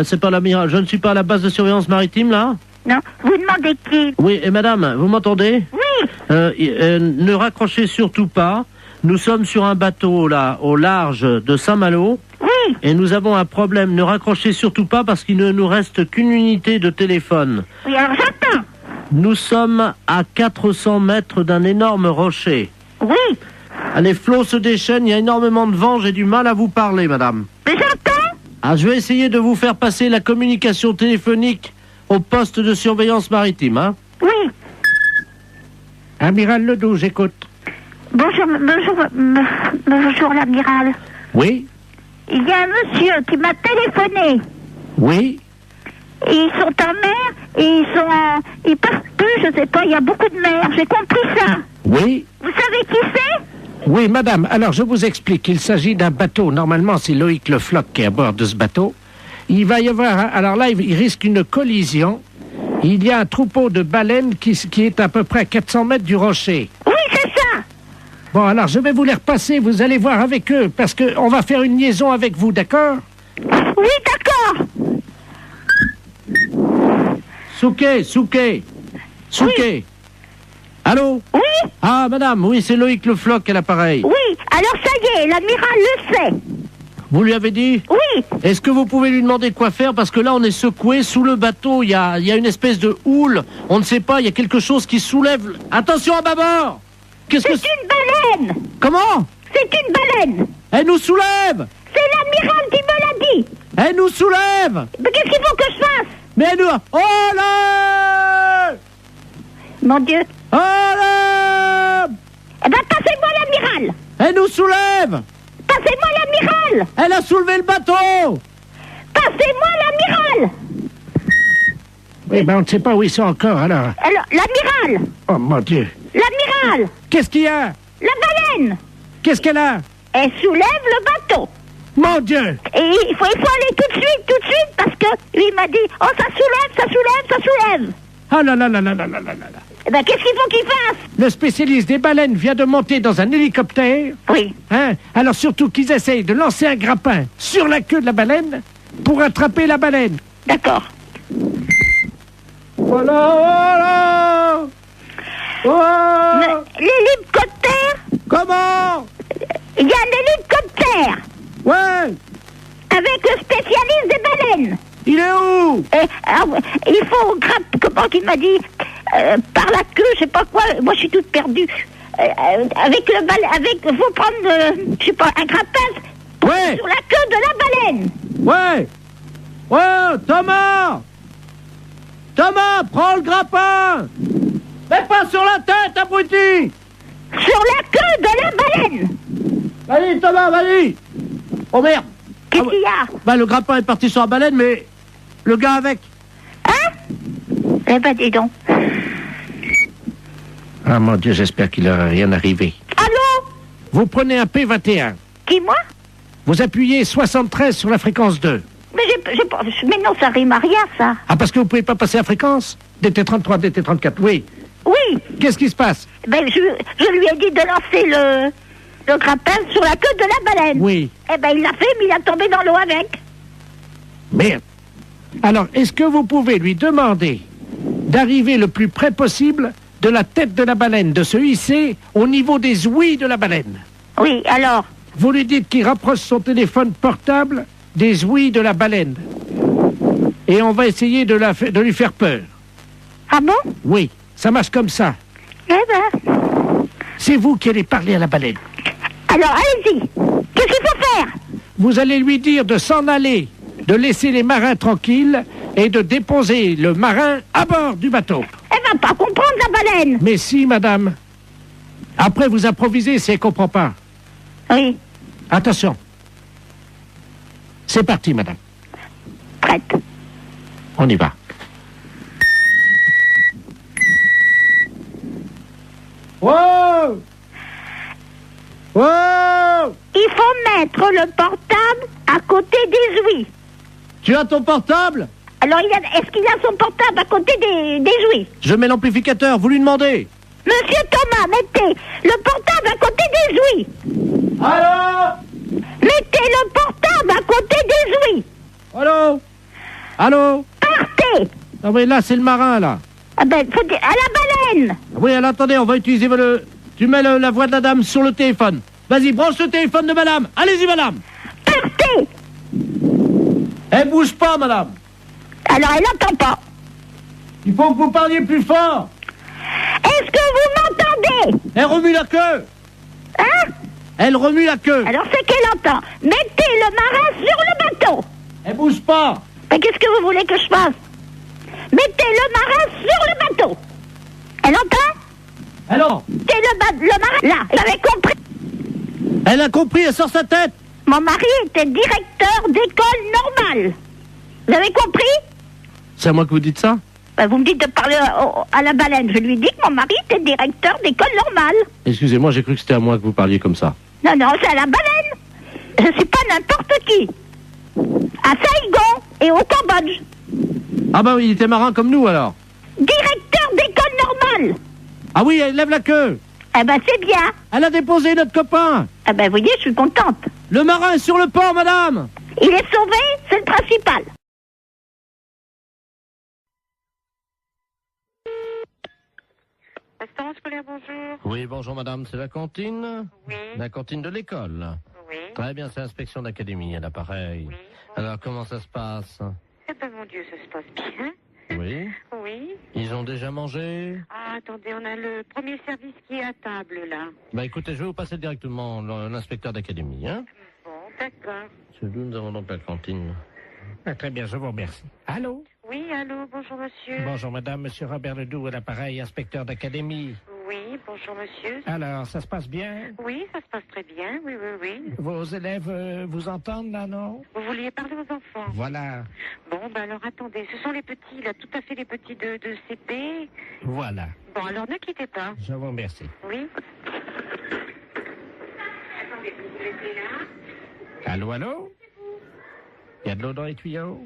C'est pas l'amiral, je ne suis pas à la base de surveillance maritime, là? Non, vous demandez qui? Oui, et madame, vous m'entendez? Oui. Ne raccrochez surtout pas. Nous sommes sur un bateau, là, au large de Saint-Malo. Oui. Et nous avons un problème. Ne raccrochez surtout pas parce qu'il ne nous reste qu'une unité de téléphone. Oui, alors j'entends. Nous sommes à 400 mètres d'un énorme rocher. Oui. Les flots se déchaînent, il y a énormément de vent, j'ai du mal à vous parler, madame. Mais j'entends. Ah, je vais essayer de vous faire passer la communication téléphonique au poste de surveillance maritime, hein? Oui. Amiral Ledoux, j'écoute. Bonjour l'amiral. Oui. Il y a un monsieur qui m'a téléphoné. Oui. Et ils sont en mer et ils partent plus, je sais pas, il y a beaucoup de mer, j'ai compris ça. Oui. Vous savez qui c'est? Oui, madame, alors je vous explique. Il s'agit d'un bateau. Normalement, c'est Loïc Le Floch qui est à bord de ce bateau. Il va y avoir... Alors là, il risque une collision. Il y a un troupeau de baleines qui est à peu près à 400 mètres du rocher. Oui, c'est ça. Bon, alors je vais vous les repasser. Vous allez voir avec eux, parce qu'on va faire une liaison avec vous, d'accord? Oui, d'accord. Souquet. Oui. Allô? Oui. Ah, madame, oui, c'est Loïc Le Floch à l'appareil. Oui, alors ça y est, l'amiral le sait. Vous lui avez dit? Oui. Est-ce que vous pouvez lui demander quoi faire? Parce que là, on est secoué sous le bateau. Il y a une espèce de houle. On ne sait pas, il y a quelque chose qui soulève... Attention à bâbord! C'est une baleine. Comment? C'est une baleine. Elle nous soulève! C'est l'amiral qui me l'a dit. Elle nous soulève! Mais qu'est-ce qu'il faut que je fasse? Mais elle nous... Oh là! Mon Dieu. Oh là! Eh ben, passez-moi l'amiral. Elle nous soulève! Passez-moi l'amiral. Elle a soulevé le bateau! Passez-moi l'amiral. Oui, ben on ne sait pas où ils sont encore, alors. Alors, l'amiral. Oh, mon Dieu. L'amiral. Qu'est-ce qu'il y a? La baleine. Qu'est-ce qu'elle a? Elle soulève le bateau. Mon Dieu. Et il faut aller tout de suite, parce que lui il m'a dit, oh, ça soulève. Ah là là là là là là là là. Eh ben, qu'est-ce qu'il faut qu'il fasse? Le spécialiste des baleines vient de monter dans un hélicoptère. Oui. Hein? Alors surtout qu'ils essayent de lancer un grappin sur la queue de la baleine pour attraper la baleine. D'accord. Voilà. L'hélicoptère? Comment? Il y a un hélicoptère. Ouais. Avec le spécialiste des baleines. Il est où? Il faut comment qu'il m'a dit, par la queue, je sais pas quoi. Moi, je suis toute perdue. Faut prendre, je sais pas, un grappin sur la queue de la baleine. Ouais. Oh, Thomas, prends le grappin. Mais pas sur la tête, abruti. Sur la queue de la baleine. Vas-y, Thomas, vas-y. Oh merde. Qu'est-ce qu'il y a? Bah, le grappin est parti sur la baleine, mais le gars avec. Hein? Eh ben, dis donc. Ah, mon Dieu, j'espère qu'il n'aura rien arrivé. Allô? Vous prenez un P21. Qui, moi? Vous appuyez 73 sur la fréquence 2. Mais mais non, ça rime à rien, ça. Ah, parce que vous pouvez pas passer la fréquence? DT33, DT34, oui. Oui. Qu'est-ce qui se passe? Ben, je lui ai dit de lancer le grappin sur la queue de la baleine. Oui. Eh ben, il l'a fait, mais il a tombé dans l'eau avec. Merde. Alors, est-ce que vous pouvez lui demander d'arriver le plus près possible de la tête de la baleine, de se hisser au niveau des ouïes de la baleine. Oui, alors? Vous lui dites qu'il rapproche son téléphone portable des ouïes de la baleine. Et on va essayer de lui faire peur. Ah bon? Oui, ça marche comme ça. Eh ben... C'est vous qui allez parler à la baleine. Alors, allez-y. Qu'est-ce qu'il faut faire? Vous allez lui dire de s'en aller, de laisser les marins tranquilles et de déposer le marin à bord du bateau. Elle va pas comprendre, la baleine. Mais si, madame. Après, vous improvisez si elle comprend pas. Oui. Attention. C'est parti, madame. Prête. On y va. Wow! Wow! Il faut mettre le portable à côté des ouïes. Tu as ton portable? Alors, est-ce qu'il a son portable à côté des ouïes? Je mets l'amplificateur, vous lui demandez. Monsieur Thomas, mettez le portable à côté des ouïes. Allô? Mettez le portable à côté des ouïes. Allô? Allô? Partez. Non mais là, c'est le marin, là. Ah ben, faut dire, à la baleine. Oui, alors attendez, on va utiliser le... Tu mets la voix de la dame sur le téléphone. Vas-y, branche le téléphone de madame. Allez-y, madame. Partez. Elle bouge pas, madame. Alors, elle n'entend pas. Il faut que vous parliez plus fort. Est-ce que vous m'entendez? Elle remue la queue. Hein? Elle remue la queue. Alors, c'est qu'elle entend. Mettez le marin sur le bateau. Elle bouge pas. Mais qu'est-ce que vous voulez que je fasse? Mettez le marin sur le bateau. Elle entend? Alors? Mettez le marin là. Vous avez compris? Elle a compris, elle sort sa tête. Mon mari était directeur d'école normale. Vous avez compris? C'est à moi que vous dites ça? Ben, vous me dites de parler à la baleine. Je lui dis que mon mari était directeur d'école normale. Excusez-moi, j'ai cru que c'était à moi que vous parliez comme ça. Non, non, c'est à la baleine. Je suis pas n'importe qui. À Saigon et au Cambodge. Ah bah oui, il était marin comme nous alors. Directeur d'école normale. Ah oui, elle lève la queue. Eh ben, c'est bien. Elle a déposé notre copain. Eh ben, vous voyez, je suis contente. Le marin est sur le port, madame. Il est sauvé, c'est le principal. Restaurant scolaire, bonjour. Oui, bonjour madame, c'est la cantine? Oui. La cantine de l'école? Oui. Très bien, c'est l'inspection d'académie, à l'appareil. Oui. Alors, comment ça se passe? Eh ben, mon Dieu, ça se passe bien. Oui. Oui. Ils ont déjà mangé? Ah, attendez, on a le premier service qui est à table, là. Bah écoutez, je vais vous passer directement l'inspecteur d'académie, hein? Bon, d'accord. C'est d'où nous avons donc la cantine. Ah, très bien, je vous remercie. Allô? Oui, allô, bonjour, monsieur. Bonjour, madame, monsieur Robert Ledoux à l'appareil, inspecteur d'académie. Oui, bonjour, monsieur. Alors, ça se passe bien? Oui, ça se passe très bien, oui, oui, oui. Vos élèves vous entendent, là, non? Vous vouliez parler aux enfants? Voilà. Bon, ben alors, attendez, ce sont les petits, là, tout à fait les petits de CP. Voilà. Bon, alors, ne quittez pas. Je vous remercie. Oui. Attendez, vous vous laissez là. Allô, allô? Il y a de l'eau dans les tuyaux?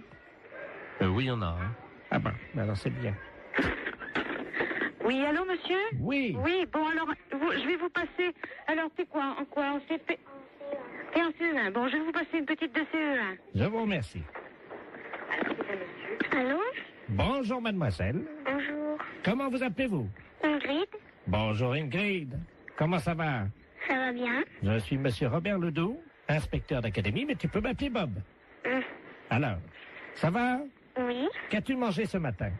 Oui, il y en a, hein. Ah ben, alors c'est bien. Oui, allô, monsieur? Oui. Oui, bon, alors, je vais vous passer... Alors, c'est quoi? En quoi? On s'est fait... Et en CE1. Bon, je vais vous passer une petite de CE1. Je vous remercie. Allô? Bonjour, mademoiselle. Bonjour. Comment vous appelez-vous? Ingrid? Bonjour, Ingrid. Comment ça va? Ça va bien? Je suis monsieur Robert Ledoux, inspecteur d'académie, mais tu peux m'appeler Bob. Alors, ça va? Oui. Qu'as-tu mangé ce matin?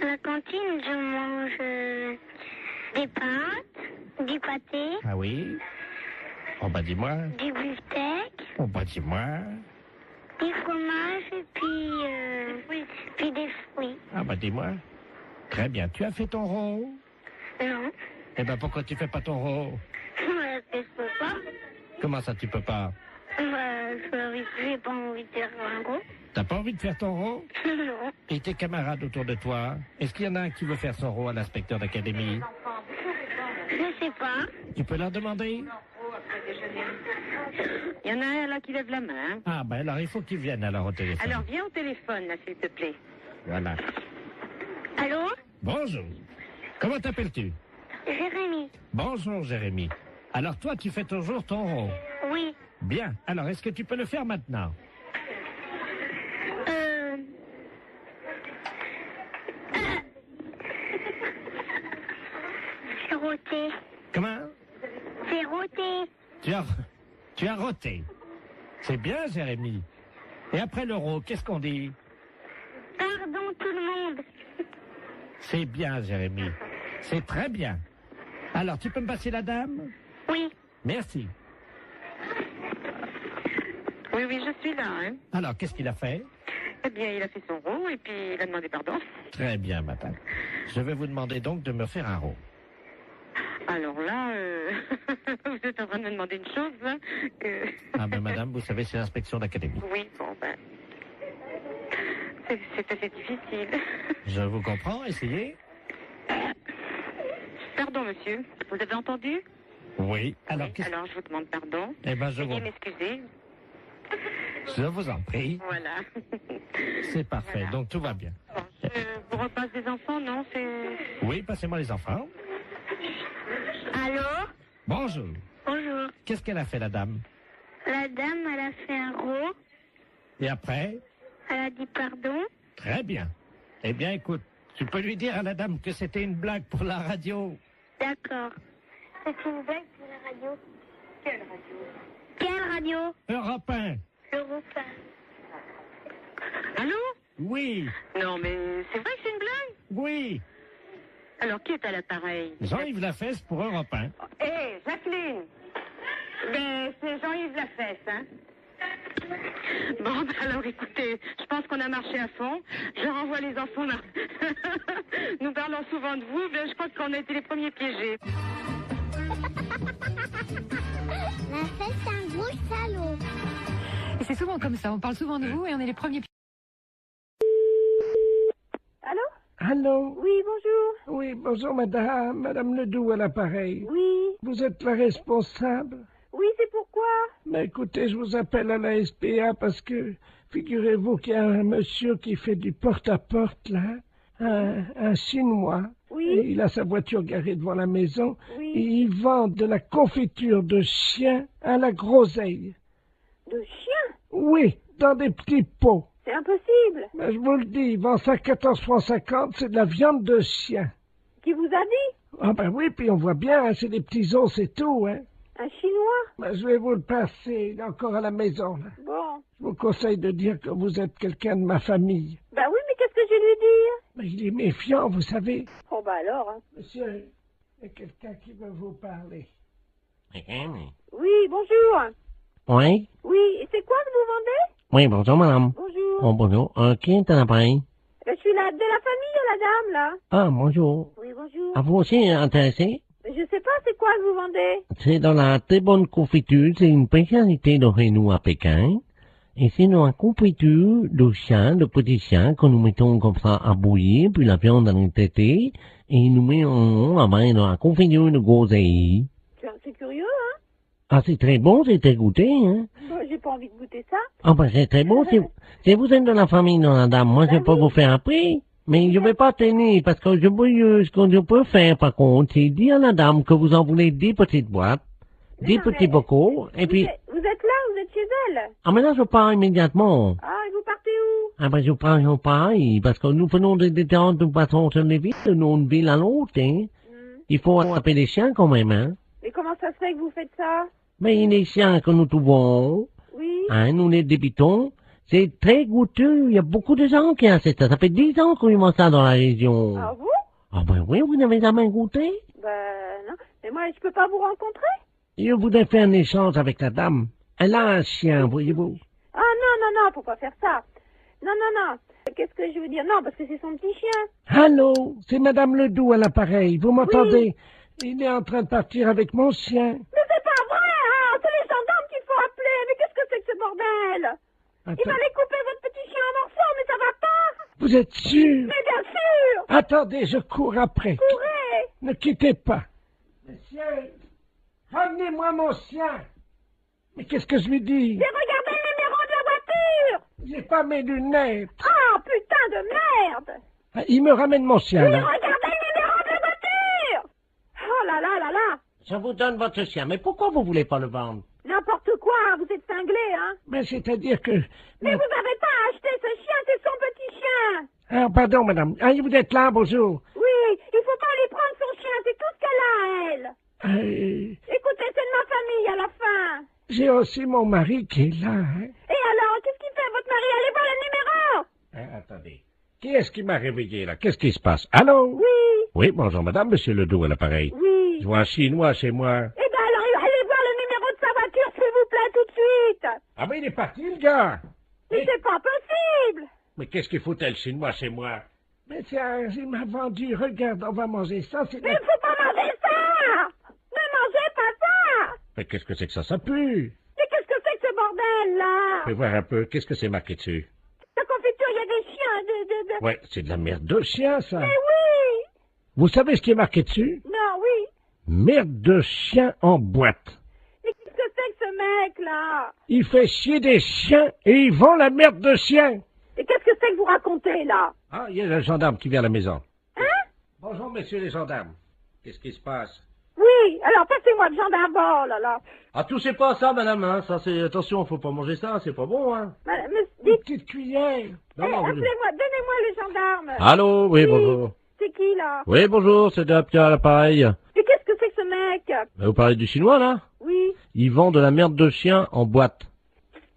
À la cantine, je mange des pâtes, du pâté, Ah oui? Oh bah dis-moi. du beefsteak, Oh bah dis-moi. du fromage et puis des fruits. Ah bah dis-moi. Très bien. Tu as fait ton rôle? Non. Eh ben pourquoi tu fais pas ton rôle? Je peux pas. Comment ça tu peux pas? J'ai pas envie de faire un gros. T'as pas envie de faire ton rôle? Non. Et tes camarades autour de toi? Est-ce qu'il y en a un qui veut faire son rôle à l'inspecteur d'académie? Je sais pas. Tu peux leur demander? Il y en a un là qui lève la main. Ah ben alors il faut qu'ils viennent alors au téléphone. Alors viens au téléphone là, s'il te plaît. Voilà. Allô? Bonjour. Comment t'appelles-tu? Jérémy. Bonjour Jérémy. Alors toi tu fais toujours ton rôle? Oui. Bien. Alors est-ce que tu peux le faire maintenant? roté. Comment? C'est roté. Tu as roté. C'est bien, Jérémy. Et après l'euro, qu'est-ce qu'on dit? Pardon tout le monde. C'est bien, Jérémy. C'est très bien. Alors, tu peux me passer la dame? Oui. Merci. Oui, je suis là. Hein. Alors, qu'est-ce qu'il a fait? Eh bien, il a fait son rot et puis il a demandé pardon. Très bien, madame. Je vais vous demander donc de me faire un rot. Alors là, vous êtes en train de me demander une chose, là. Ah ben, madame, vous savez, c'est l'inspection d'académie. Oui, bon, ben... C'est assez difficile. Je vous comprends, essayez. Pardon, monsieur. Vous avez entendu? Oui. Alors, alors, je vous demande pardon. Eh ben, je Veuillez m'excuser. Je vous en prie. Voilà. C'est parfait, Voilà. donc tout va bien. Bon, je vous repasse des enfants, non? Oui, passez-moi les enfants. Allô? Bonjour. Bonjour. Qu'est-ce qu'elle a fait, la dame? La dame, elle a fait un rot. Et après? Elle a dit pardon. Très bien. Eh bien, écoute, tu peux lui dire à la dame que c'était une blague pour la radio. D'accord. C'est une blague pour la radio. Quelle radio? Quelle radio? Europe 1. Europe 1. Allô? Oui. Non, mais c'est vrai que c'est une blague? Oui. Alors, qui est à l'appareil? Jean-Yves Lafesse pour Europe 1. Hé, Jacqueline! Ben, c'est Jean-Yves Lafesse, hein? Bon, ben alors, écoutez, je pense qu'on a marché à fond. Je renvoie les enfants là. Nous parlons souvent de vous, mais je crois qu'on a été les premiers piégés. Lafesse, c'est un gros salaud. Et c'est souvent comme ça, on parle souvent de vous et on est les premiers. Allô? Allô? Oui, bonjour. Oui, bonjour madame. Madame Ledoux à l'appareil. Oui. Vous êtes la responsable? Oui, c'est pourquoi? Mais écoutez, je vous appelle à la SPA parce que figurez-vous qu'il y a un monsieur qui fait du porte-à-porte là, un Chinois. Oui. Et il a sa voiture garée devant la maison. Oui. Et il vend de la confiture de chien à la groseille. De chien? Oui, dans des petits pots. C'est impossible. Mais je vous le dis, il vend ça à 14,50 francs, c'est de la viande de chien. Qui vous a dit? Ah ben oui, puis on voit bien, hein, c'est des petits os, c'est tout, hein. Un Chinois? Ben, je vais vous le passer, il est encore à la maison, là. Bon. Je vous conseille de dire que vous êtes quelqu'un de ma famille. Ben oui, mais qu'est-ce que je vais lui dire? Mais il est méfiant, vous savez. Oh ben alors, hein. Monsieur, il y a quelqu'un qui veut vous parler. Oui, bonjour. Oui? Oui, et c'est quoi que vous vendez? Oui, bonjour, madame. Bonjour. Oh, bonjour. Qui est à l'appareil? Ben, je suis de la famille, la dame, là. Ah, bonjour. Oui, bonjour. À vous aussi intéressé? Mais je sais pas, c'est quoi que vous vendez? C'est dans la très bonne confiture. C'est une spécialité de chez nous à Pékin. Et c'est dans la confiture de chien, de petits chiens, que nous mettons comme ça à bouillir, puis la viande dans les tétés, et nous mettons dans la confiture de groseille. C'est curieux, hein? Ah, c'est très bon, c'est très goûté, hein? Bon, j'ai pas envie de goûter ça. Ah, ben, c'est très bon. Si vous êtes de la famille de la dame, moi, je peux vous faire un prix. Mais je vais pas tenir, parce que ce que je peux faire, par contre, c'est dire à la dame que vous en voulez 10 petites boîtes, 10 petits bocaux, et puis... Vous êtes là, vous êtes chez elle? Ah, mais là, je pars immédiatement. Ah, et vous partez où? Ah, ben, je pars pareil, parce que nous faisons des différentes façons sur les villes, d'une ville à l'autre, hein. Il faut attraper les chiens quand même, hein. Mais comment ça se fait que vous faites ça? Mais les chiens que nous trouvons, Oui. hein, nous les débitons, c'est très goûteux. Il y a beaucoup de gens qui achètent ça. Ça fait 10 ans qu'on y mange ça dans la région. Ah bon? Ah ben oui, vous n'avez jamais goûté? Ben non. Mais moi, je peux pas vous rencontrer? Je voudrais faire un échange avec la dame. Elle a un chien, voyez-vous. Ah non, faut pas faire ça. Non. Qu'est-ce que je veux dire? Non, parce que c'est son petit chien. Allô, c'est Madame Ledoux à l'appareil. Vous m'entendez? Il est en train de partir avec mon chien. Mais c'est pas vrai, hein! C'est les gendarmes qu'il faut appeler. Mais qu'est-ce que c'est que ce bordel? Il fallait couper votre petit chien en morceaux, mais ça va pas! Vous êtes sûr? Mais bien sûr! Attendez, je cours après. Courez! Ne quittez pas. Monsieur, ramenez-moi mon chien. Mais qu'est-ce que je lui dis? J'ai regardé le numéro de la voiture! J'ai pas mes lunettes. Ah, putain de merde! Ah, il me ramène mon chien, J'ai là. regardé le numéro de la voiture! Oh là là! Je vous donne votre chien, mais pourquoi vous voulez pas le vendre? N'importe quoi, vous êtes cinglé, hein? Mais c'est-à-dire que... Mais vous n'avez pas acheté ce chien, c'est son petit chien! Ah, pardon, madame. Ah, vous êtes là, bonjour. Oui, il faut pas aller prendre son chien, c'est tout ce qu'elle a, Euh, Écoutez, c'est de ma famille à la fin. J'ai aussi mon mari qui est là. Hein. Et alors, qu'est-ce qu'il fait, votre mari? Allez voir le numéro. Attendez. Qui est-ce qui m'a réveillé, là? Qu'est-ce qui se passe? Allô? Oui. Oui, bonjour, madame, monsieur Ledoux à l'appareil. Oui. Je vois un Chinois chez moi. Eh ben alors, allez voir le numéro de sa voiture, s'il vous plaît, tout de suite. Ah ben, il est parti, le gars. Mais c'est pas possible. Mais qu'est-ce qu'il foutait, le Chinois, chez moi? Mais tiens, il m'a vendu. Regarde, on va manger ça. Mais il faut pas manger ça. Ne mangez pas ça. Mais qu'est-ce que c'est que ça pue? Mais qu'est-ce que c'est que ce bordel, là? Fais voir un peu, qu'est-ce que c'est marqué dessus? La confiture, il y a des chiens, Ouais, c'est de la merde de chien, ça. Mais oui. Vous savez ce qui est marqué dessus? Non, oui. Merde de chien en boîte. Mais qu'est-ce que c'est que ce mec-là? Il fait chier des chiens et il vend la merde de chien. Et qu'est-ce que c'est que vous racontez, là? Ah, il y a le gendarme qui vient à la maison. Hein? Bonjour, messieurs les gendarmes. Qu'est-ce qui se passe? Oui, alors passez-moi le gendarme, oh là là. Ah, touchez pas à ça, madame, hein. Ça, c'est... Attention, faut pas manger ça, c'est pas bon, hein. Madame, Une petite cuillère. Non, non, appelez-moi, donnez-moi le gendarme. Allô, oui, bonjour. C'est qui, là? Oui, bonjour, c'est Pierre à l'appareil. Mais qu'est-ce que c'est que ce mec? Vous parlez du chinois, là? Oui. Il vend de la merde de chien en boîte.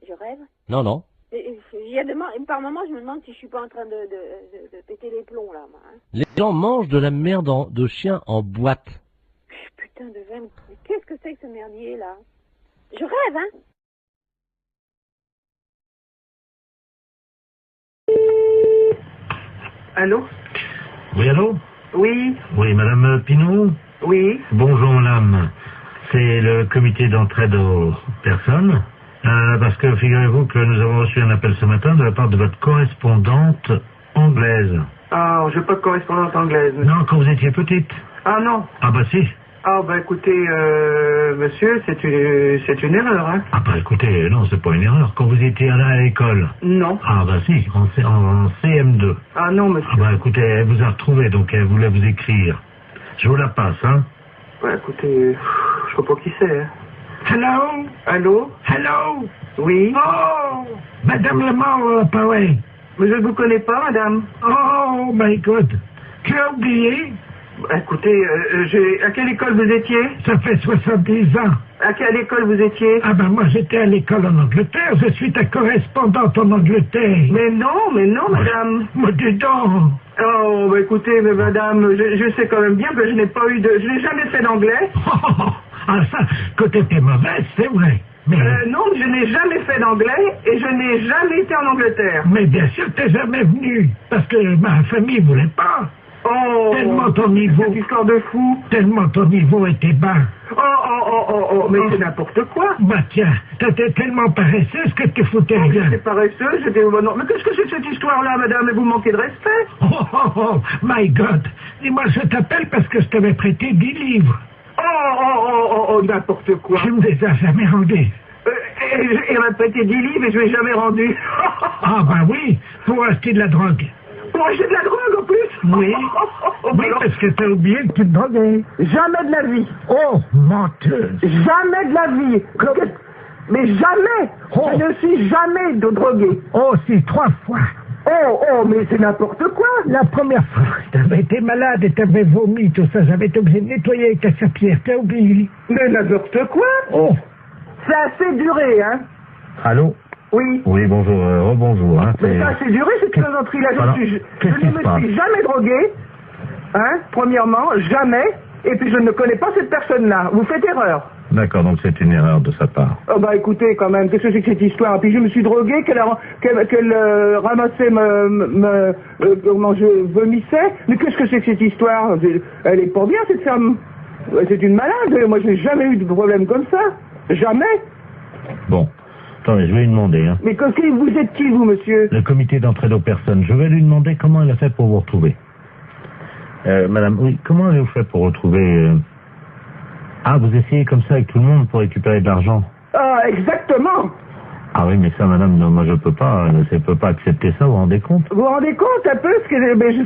Je rêve. Non, non. Il y a par moment, je me demande si je suis pas en train de péter les plombs, là, moi. Hein. Les gens mangent de la merde de chien en boîte. Putain de veine. Mais qu'est-ce que c'est que ce merdier, là? Je rêve, hein? Allô? Oui, allô? Oui. Oui, madame Pinault? Oui. Bonjour, madame. C'est le comité d'entraide aux personnes. Parce que figurez-vous que nous avons reçu un appel ce matin de la part de votre correspondante anglaise. Ah, je n'ai pas de correspondante anglaise. Non, quand vous étiez petite. Ah non. Ah bah si. Ah bah écoutez, monsieur, c'est une erreur, hein. Ah bah écoutez, non, c'est pas une erreur. Quand vous étiez là à l'école. Non. Ah bah si, en CM2. Ah non, monsieur. Ah bah écoutez, elle vous a retrouvé, donc elle voulait vous écrire. Je vous la passe, hein. Bah écoutez, je sais pas qui c'est, hein. Hello? Allô? Hello? Oui? Oh! Madame Lamar, pareil. Mais je ne vous connais pas, madame. Oh my God! Tu as oublié? Écoutez, à quelle école vous étiez? Ça fait 70 ans. À quelle école vous étiez? Ah ben moi j'étais à l'école en Angleterre, je suis ta correspondante en Angleterre. Mais non, madame. Mais dis donc. Oh, bah écoutez, mais madame, je sais quand même bien que je n'ai jamais fait d'anglais. Ah ça, que t'étais mauvaise, c'est vrai. Mais... non, je n'ai jamais fait d'anglais et je n'ai jamais été en Angleterre. Mais bien sûr, t'es jamais venu, parce que ma famille voulait pas. Oh, tellement ton niveau... Cette histoire de fou. Tellement ton niveau était bas. Oh, mais c'est n'importe quoi. Bah tiens, t'étais tellement paresseuse que tu foutais rien. J'étais paresseuse, non. Mais qu'est-ce que c'est que cette histoire-là, madame? Vous manquez de respect. Oh, my God. Dis-moi, je t'appelle parce que je t'avais prêté 10 livres. Oh, n'importe quoi. Tu me les as jamais rendus. Il m'a prêté 10 livres et je ne l'ai jamais rendu. Ah, bah oui, pour acheter de la drogue. Pour acheter de la drogue, en plus? Oui. Oui, parce que t'as oublié que tu te droguais. Jamais de la vie. Oh, menteuse. Jamais de la vie. Mais jamais. Oh. Je ne suis jamais drogué. Oh, si, 3 fois. Oh, mais c'est n'importe quoi. La première fois, t'avais été malade et t'avais vomi, tout ça. J'avais été obligé de nettoyer avec ta serpillère. T'as oublié? Mais n'importe quoi. Oh. C'est assez duré, hein. Allô? Oui. Oui, bonjour, rebonjour. Hein, mais ça, c'est duré, cette plaisanterie-là. Je ne me suis jamais drogué, hein, premièrement, jamais, et puis je ne connais pas cette personne-là. Vous faites erreur. D'accord, donc c'est une erreur de sa part. Oh bah écoutez, quand même, qu'est-ce que c'est que cette histoire? Puis je me suis drogué, qu'elle ramassait comment je vomissais. Mais qu'est-ce que c'est que cette histoire? Elle est pas bien, cette femme. C'est une malade. Moi, je n'ai jamais eu de problème comme ça. Jamais. Bon. Attendez, je vais lui demander. Hein. Mais vous êtes qui, vous, monsieur? Le comité d'entraide aux personnes. Je vais lui demander comment elle a fait pour vous retrouver. Madame, oui, comment avez-vous fait pour retrouver... Ah, vous essayez comme ça avec tout le monde pour récupérer de l'argent? Ah, exactement. Ah oui, mais ça, madame, non, moi je peux pas accepter ça, vous vous rendez compte? Vous vous rendez compte un peu? Ça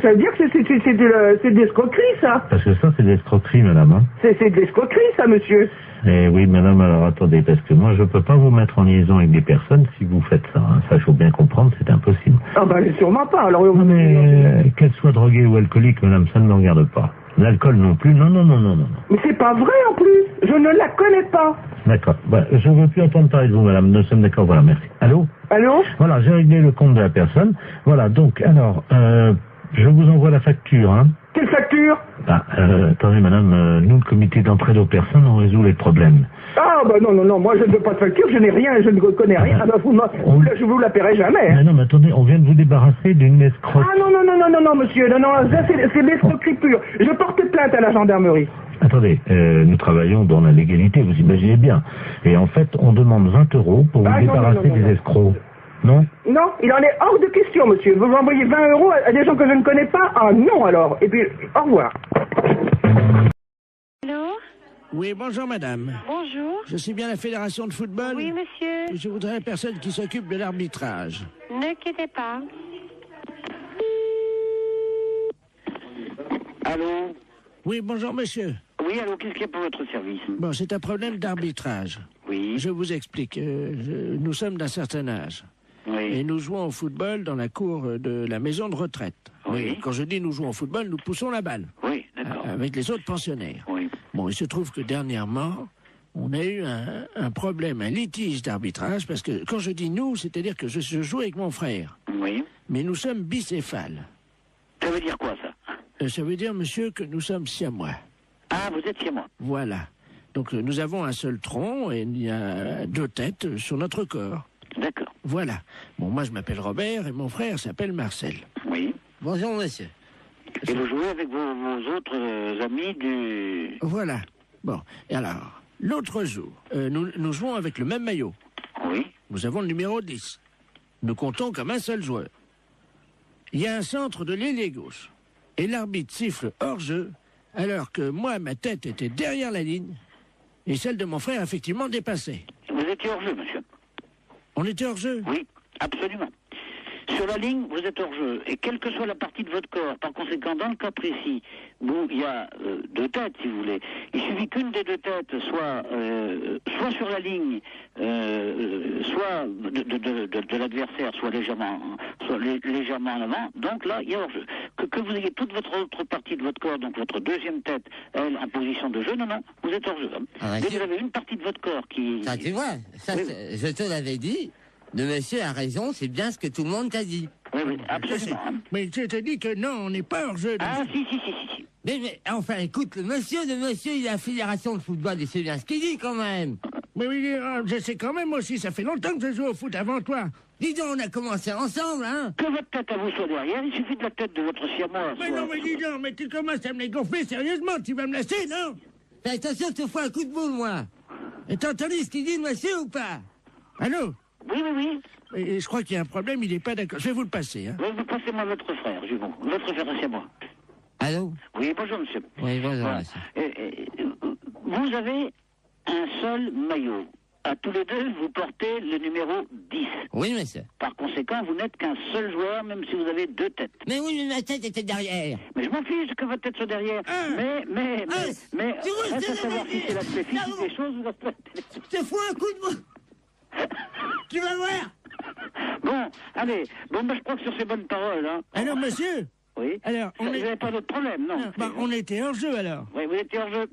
veut dire que c'est de l'escroquerie, ça. Parce que ça, c'est de l'escroquerie, madame. Hein. C'est de l'escroquerie, ça, monsieur. Eh oui, madame, alors attendez, parce que moi je peux pas vous mettre en liaison avec des personnes si vous faites ça. Hein. Ça, il faut bien comprendre, c'est impossible. Ah ben, sûrement pas. Alors, non, mais qu'elle soit droguée ou alcoolique, madame, ça ne me regarde pas. L'alcool non plus. Non. Mais c'est pas vrai en plus. Je ne la connais pas. D'accord. Bah, je ne veux plus entendre parler de vous, madame. Nous sommes d'accord. Voilà, merci. Allô? Allô? Voilà, j'ai réglé le compte de la personne. Voilà, donc, alors, je vous envoie la facture, hein. Quelle facture? Attendez, madame, nous, le comité d'entraide aux personnes, on résout les problèmes. Ah, bah non, moi je ne veux pas de facture, je n'ai rien, je ne connais rien. Ah, bah, je vous la paierai jamais. Hein. Non, mais attendez, on vient de vous débarrasser d'une escroque. Ah non, monsieur, non, ça c'est l'escroquerie pure. Je porte plainte à la gendarmerie. Attendez, nous travaillons dans la légalité, vous imaginez bien. Et en fait, on demande 20 € pour vous débarrasser des escrocs. Non? Non, il en est hors de question, monsieur. Vous envoyez 20 € à des gens que je ne connais pas? Ah non, alors. Et puis, au revoir. Allô? Oui, bonjour madame. Bonjour. Je suis bien la fédération de football? Oui, monsieur. Je voudrais la personne qui s'occupe de l'arbitrage. Ne quittez pas. Allô? Oui, bonjour monsieur. Oui, allô, qu'est-ce qu'il y a pour votre service? Bon, c'est un problème d'arbitrage. Oui. Je vous explique. Nous sommes d'un certain âge. Oui. Et nous jouons au football dans la cour de la maison de retraite. Oui. Et quand je dis nous jouons au football, nous poussons la balle. Oui, d'accord. Avec les autres pensionnaires. Oui. Bon, il se trouve que dernièrement, on a eu un problème, un litige d'arbitrage, parce que quand je dis nous, c'est-à-dire que je joue avec mon frère. Oui. Mais nous sommes bicéphales. Ça veut dire quoi, ça? Ça veut dire, monsieur, que nous sommes siamois. Ah, vous êtes chez moi. Voilà. Donc nous avons un seul tronc et il y a 2 têtes sur notre corps. D'accord. Voilà. Bon, moi je m'appelle Robert et mon frère s'appelle Marcel. Oui. Bonjour, monsieur. Et vous jouez avec vos autres amis du... Voilà. Bon, et alors, l'autre jour, nous jouons avec le même maillot. Oui. Nous avons le numéro 10. Nous comptons comme un seul joueur. Il y a un centre de l'ailier gauche. Et l'arbitre siffle hors-jeu, alors que moi, ma tête était derrière la ligne, et celle de mon frère, effectivement, dépassait. Vous étiez hors-jeu, monsieur? On était hors-jeu? Oui, absolument. Sur la ligne, vous êtes hors-jeu. Et quelle que soit la partie de votre corps, par conséquent, dans le cas précis, où il y a 2 têtes, si vous voulez, il suffit qu'une des 2 têtes soit sur la ligne, soit de l'adversaire, soit légèrement en avant. Donc là, il y a hors-jeu. Que vous ayez toute votre autre partie de votre corps, donc votre deuxième tête, elle, en position de jeu, non, vous êtes hors-jeu. Dès que vous avez une partie de votre corps qui... Ça, tu vois, ça, oui. Je te l'avais dit. Le monsieur a raison, c'est bien ce que tout le monde t'a dit. Oui, absolument. Mais je te dis que non, on n'est pas hors-jeu. Ah, si. Mais enfin, écoute, le monsieur, il a la fédération de football, et c'est bien ce qu'il dit, quand même. Mais oui, je sais quand même aussi, ça fait longtemps que je joue au foot avant toi. Dis donc, on a commencé ensemble, hein. Que votre tête à vous soit derrière, il suffit de la tête de votre siamois. Mais non, mais dis donc, mais tu commences à me les gonfler sérieusement, tu vas me laisser, non? Fais attention, je te fous un coup de boule, moi. Et t'as entendu ce qu'il dit, le monsieur, ou pas? Allô? Oui. Et je crois qu'il y a un problème, il n'est pas d'accord. Je vais vous le passer, hein. Oui, vous passez-moi votre frère, Jumeau. Votre frère, c'est moi. Allô? Oui, bonjour, monsieur. Oui, bonjour, voilà. monsieur. Vous avez un seul maillot. À tous les deux, vous portez le numéro 10. Oui, monsieur. Par conséquent, vous n'êtes qu'un seul joueur, même si vous avez 2 têtes. Mais oui, mais ma tête était derrière. Mais je m'en fiche que votre tête soit derrière. Mais, reste à savoir si c'est l'aspect physique des choses ou l'aspect... Je te fous un coup de boule. Tu vas voir. Bon, allez. Bon, je crois que sur ces bonnes paroles, hein... Alors, monsieur? Oui. Alors, vous n'avez pas d'autre problème, non? On était hors jeu, alors. Oui, vous étiez hors jeu.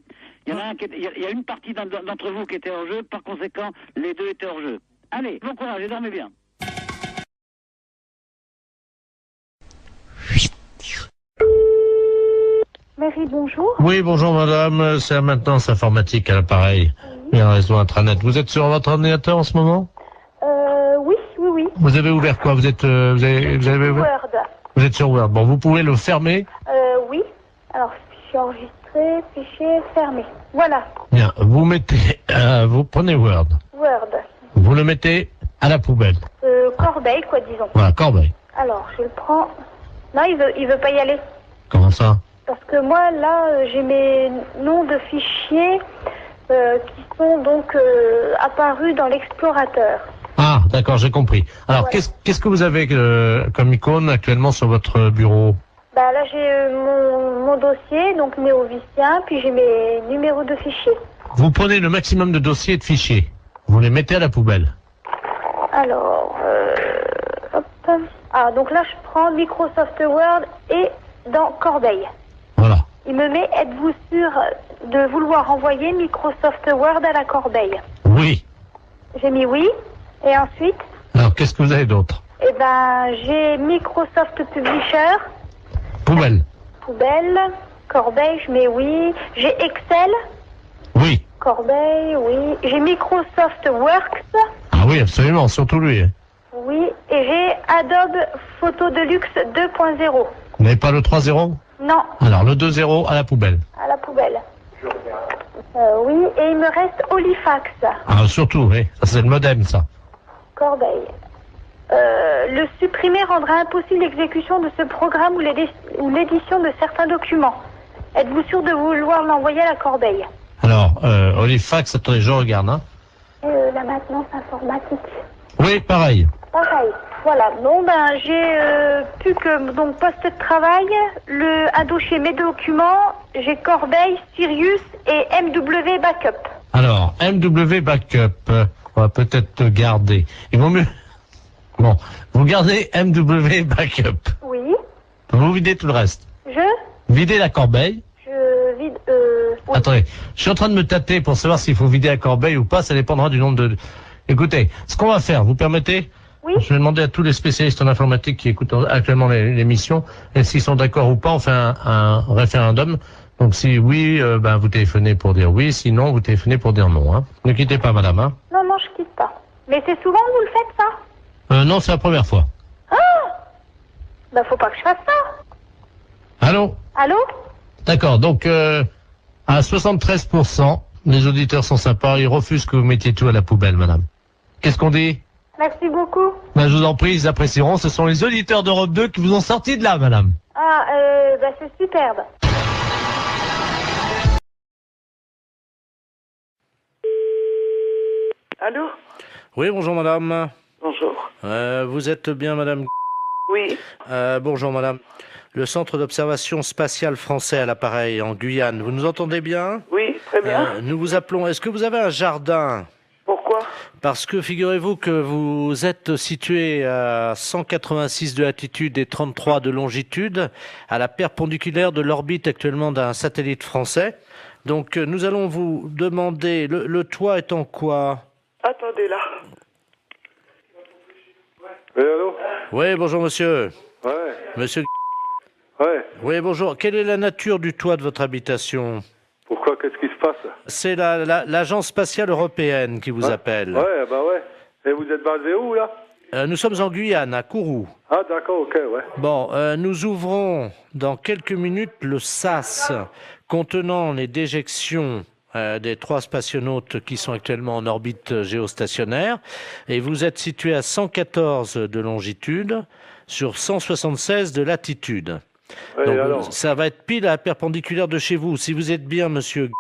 Il y a une partie d'entre vous qui était hors jeu, par conséquent, les 2 étaient hors jeu. Allez, bon courage et dormez bien. Marie, bonjour. Oui, bonjour madame, c'est la maintenance informatique à l'appareil. Et un réseau intranet. Vous êtes sur votre ordinateur en ce moment? Oui. Vous avez ouvert quoi? Vous avez Word. Vous êtes sur Word. Bon, vous pouvez le fermer? Oui. Alors, fichier enregistré, fichier fermé. Voilà. Bien, vous mettez, vous prenez Word. Word. Vous le mettez à la poubelle. Corbeille, quoi, disons. Voilà, corbeille. Alors, je le prends. Non, il veut pas y aller. Comment ça? Parce que moi, là, j'ai mes noms de fichiers qui sont donc apparus dans l'explorateur. Ah, d'accord, j'ai compris. Alors, voilà. qu'est-ce que vous avez comme icône actuellement sur votre bureau? Bah là, j'ai mon dossier, donc néovicien, puis j'ai mes numéros de fichiers. Vous prenez le maximum de dossiers et de fichiers. Vous les mettez à la poubelle. Alors, hop. Ah, donc là, je prends Microsoft Word et dans Corbeille. Voilà. Il me met, êtes-vous sûr de vouloir envoyer Microsoft Word à la corbeille? Oui. J'ai mis oui. Et ensuite? Alors, qu'est-ce que vous avez d'autre? Eh ben, j'ai Microsoft Publisher. Poubelle. Poubelle. Corbeille, je mets oui. J'ai Excel. Oui. Corbeille, oui. J'ai Microsoft Works. Ah oui, absolument, surtout lui. Hein. Oui. Et j'ai Adobe Photo Deluxe 2.0. Vous n'avez pas le 3.0? Non. Alors, le 2.0 à la poubelle. À la poubelle. Oui. Et il me reste Halifax. Ah, surtout, oui. Ça, c'est le modem, ça. Corbeille. Le supprimer rendra impossible l'exécution de ce programme ou l'édition de certains documents. Êtes-vous sûr de vouloir l'envoyer à la corbeille? Alors, Halifax, attendez, je regarde. Hein. La maintenance informatique. Oui, pareil. Pareil. Voilà. Bon, ben, j'ai plus que donc poste de travail, un dossier mes documents, j'ai Corbeille, Sirius et MW Backup. Alors, MW Backup, on va peut-être garder. Il vaut mieux... Bon, vous gardez MW Backup. Oui. Vous videz tout le reste. Videz la corbeille. Je vide... Oui. Attendez, je suis en train de me tâter pour savoir s'il faut vider la corbeille ou pas, ça dépendra du nombre de... Écoutez, ce qu'on va faire, vous permettez? Oui. Je vais demander à tous les spécialistes en informatique qui écoutent actuellement l'émission, et s'ils sont d'accord ou pas, on fait un référendum. Donc si oui, ben vous téléphonez pour dire oui, sinon vous téléphonez pour dire non. Hein. Ne quittez pas, madame. Hein. Non, non, je quitte pas. Mais c'est souvent que vous le faites, ça? Non, c'est la première fois. Ah! Ben, faut pas que je fasse ça. Allô? Allô? D'accord, donc à 73%, les auditeurs sont sympas, ils refusent que vous mettiez tout à la poubelle, madame. Qu'est-ce qu'on dit? Merci beaucoup. Ben, je vous en prie, ils apprécieront. Ce sont les auditeurs d'Europe 2 qui vous ont sorti de là, madame. Ah, ben c'est superbe. Allô? Oui, bonjour madame. Bonjour. Vous êtes bien madame? Oui. Bonjour madame. Le centre d'observation spatiale français à l'appareil en Guyane, vous nous entendez bien? Oui, très bien. Nous vous appelons. Est-ce que vous avez un jardin? Pourquoi? Parce que figurez-vous que vous êtes situé à 186 de latitude et 33 de longitude, à la perpendiculaire de l'orbite actuellement d'un satellite français. Donc nous allons vous demander, le toit est en quoi? Attendez là. Oui, allô? Oui, bonjour monsieur. Ouais. Monsieur. Ouais. Oui, bonjour. Quelle est la nature du toit de votre habitation? Pourquoi? Qu'est-ce qui se passe? C'est l'agence spatiale européenne qui vous appelle. Ouais, bah ouais. Et vous êtes basé où, là? Nous sommes en Guyane, à Kourou. Ah, d'accord, ok, ouais. Bon, nous ouvrons dans quelques minutes le SAS contenant les déjections des 3 spationautes qui sont actuellement en orbite géostationnaire. Et vous êtes situé à 114 de longitude sur 176 de latitude. Ouais, donc, alors ça va être pile à la perpendiculaire de chez vous. Si vous êtes bien, monsieur...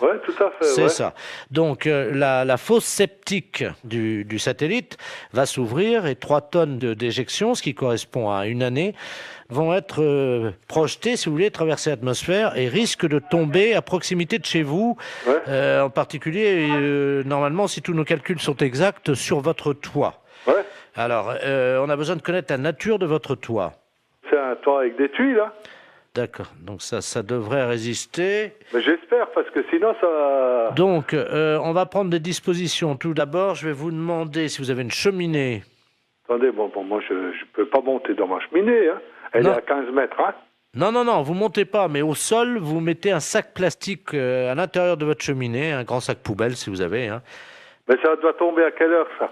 Ouais, tout à fait, C'est ouais. ça. Donc, la fosse septique du satellite va s'ouvrir et 3 tonnes de déjection, ce qui correspond à une année, vont être projetées, si vous voulez, traverser l'atmosphère et risquent de tomber à proximité de chez vous, en particulier, normalement, si tous nos calculs sont exacts, sur votre toit. Ouais. Alors, on a besoin de connaître la nature de votre toit. C'est un toit avec des tuiles, là? D'accord, donc ça devrait résister. Mais j'espère, parce que sinon ça... Donc, on va prendre des dispositions. Tout d'abord, je vais vous demander si vous avez une cheminée. Attendez, bon, moi je peux pas monter dans ma cheminée, hein. Elle est à 15 mètres, hein. Non, vous montez pas, mais au sol, vous mettez un sac plastique à l'intérieur de votre cheminée, un grand sac poubelle si vous avez. Hein. Mais ça doit tomber à quelle heure, ça?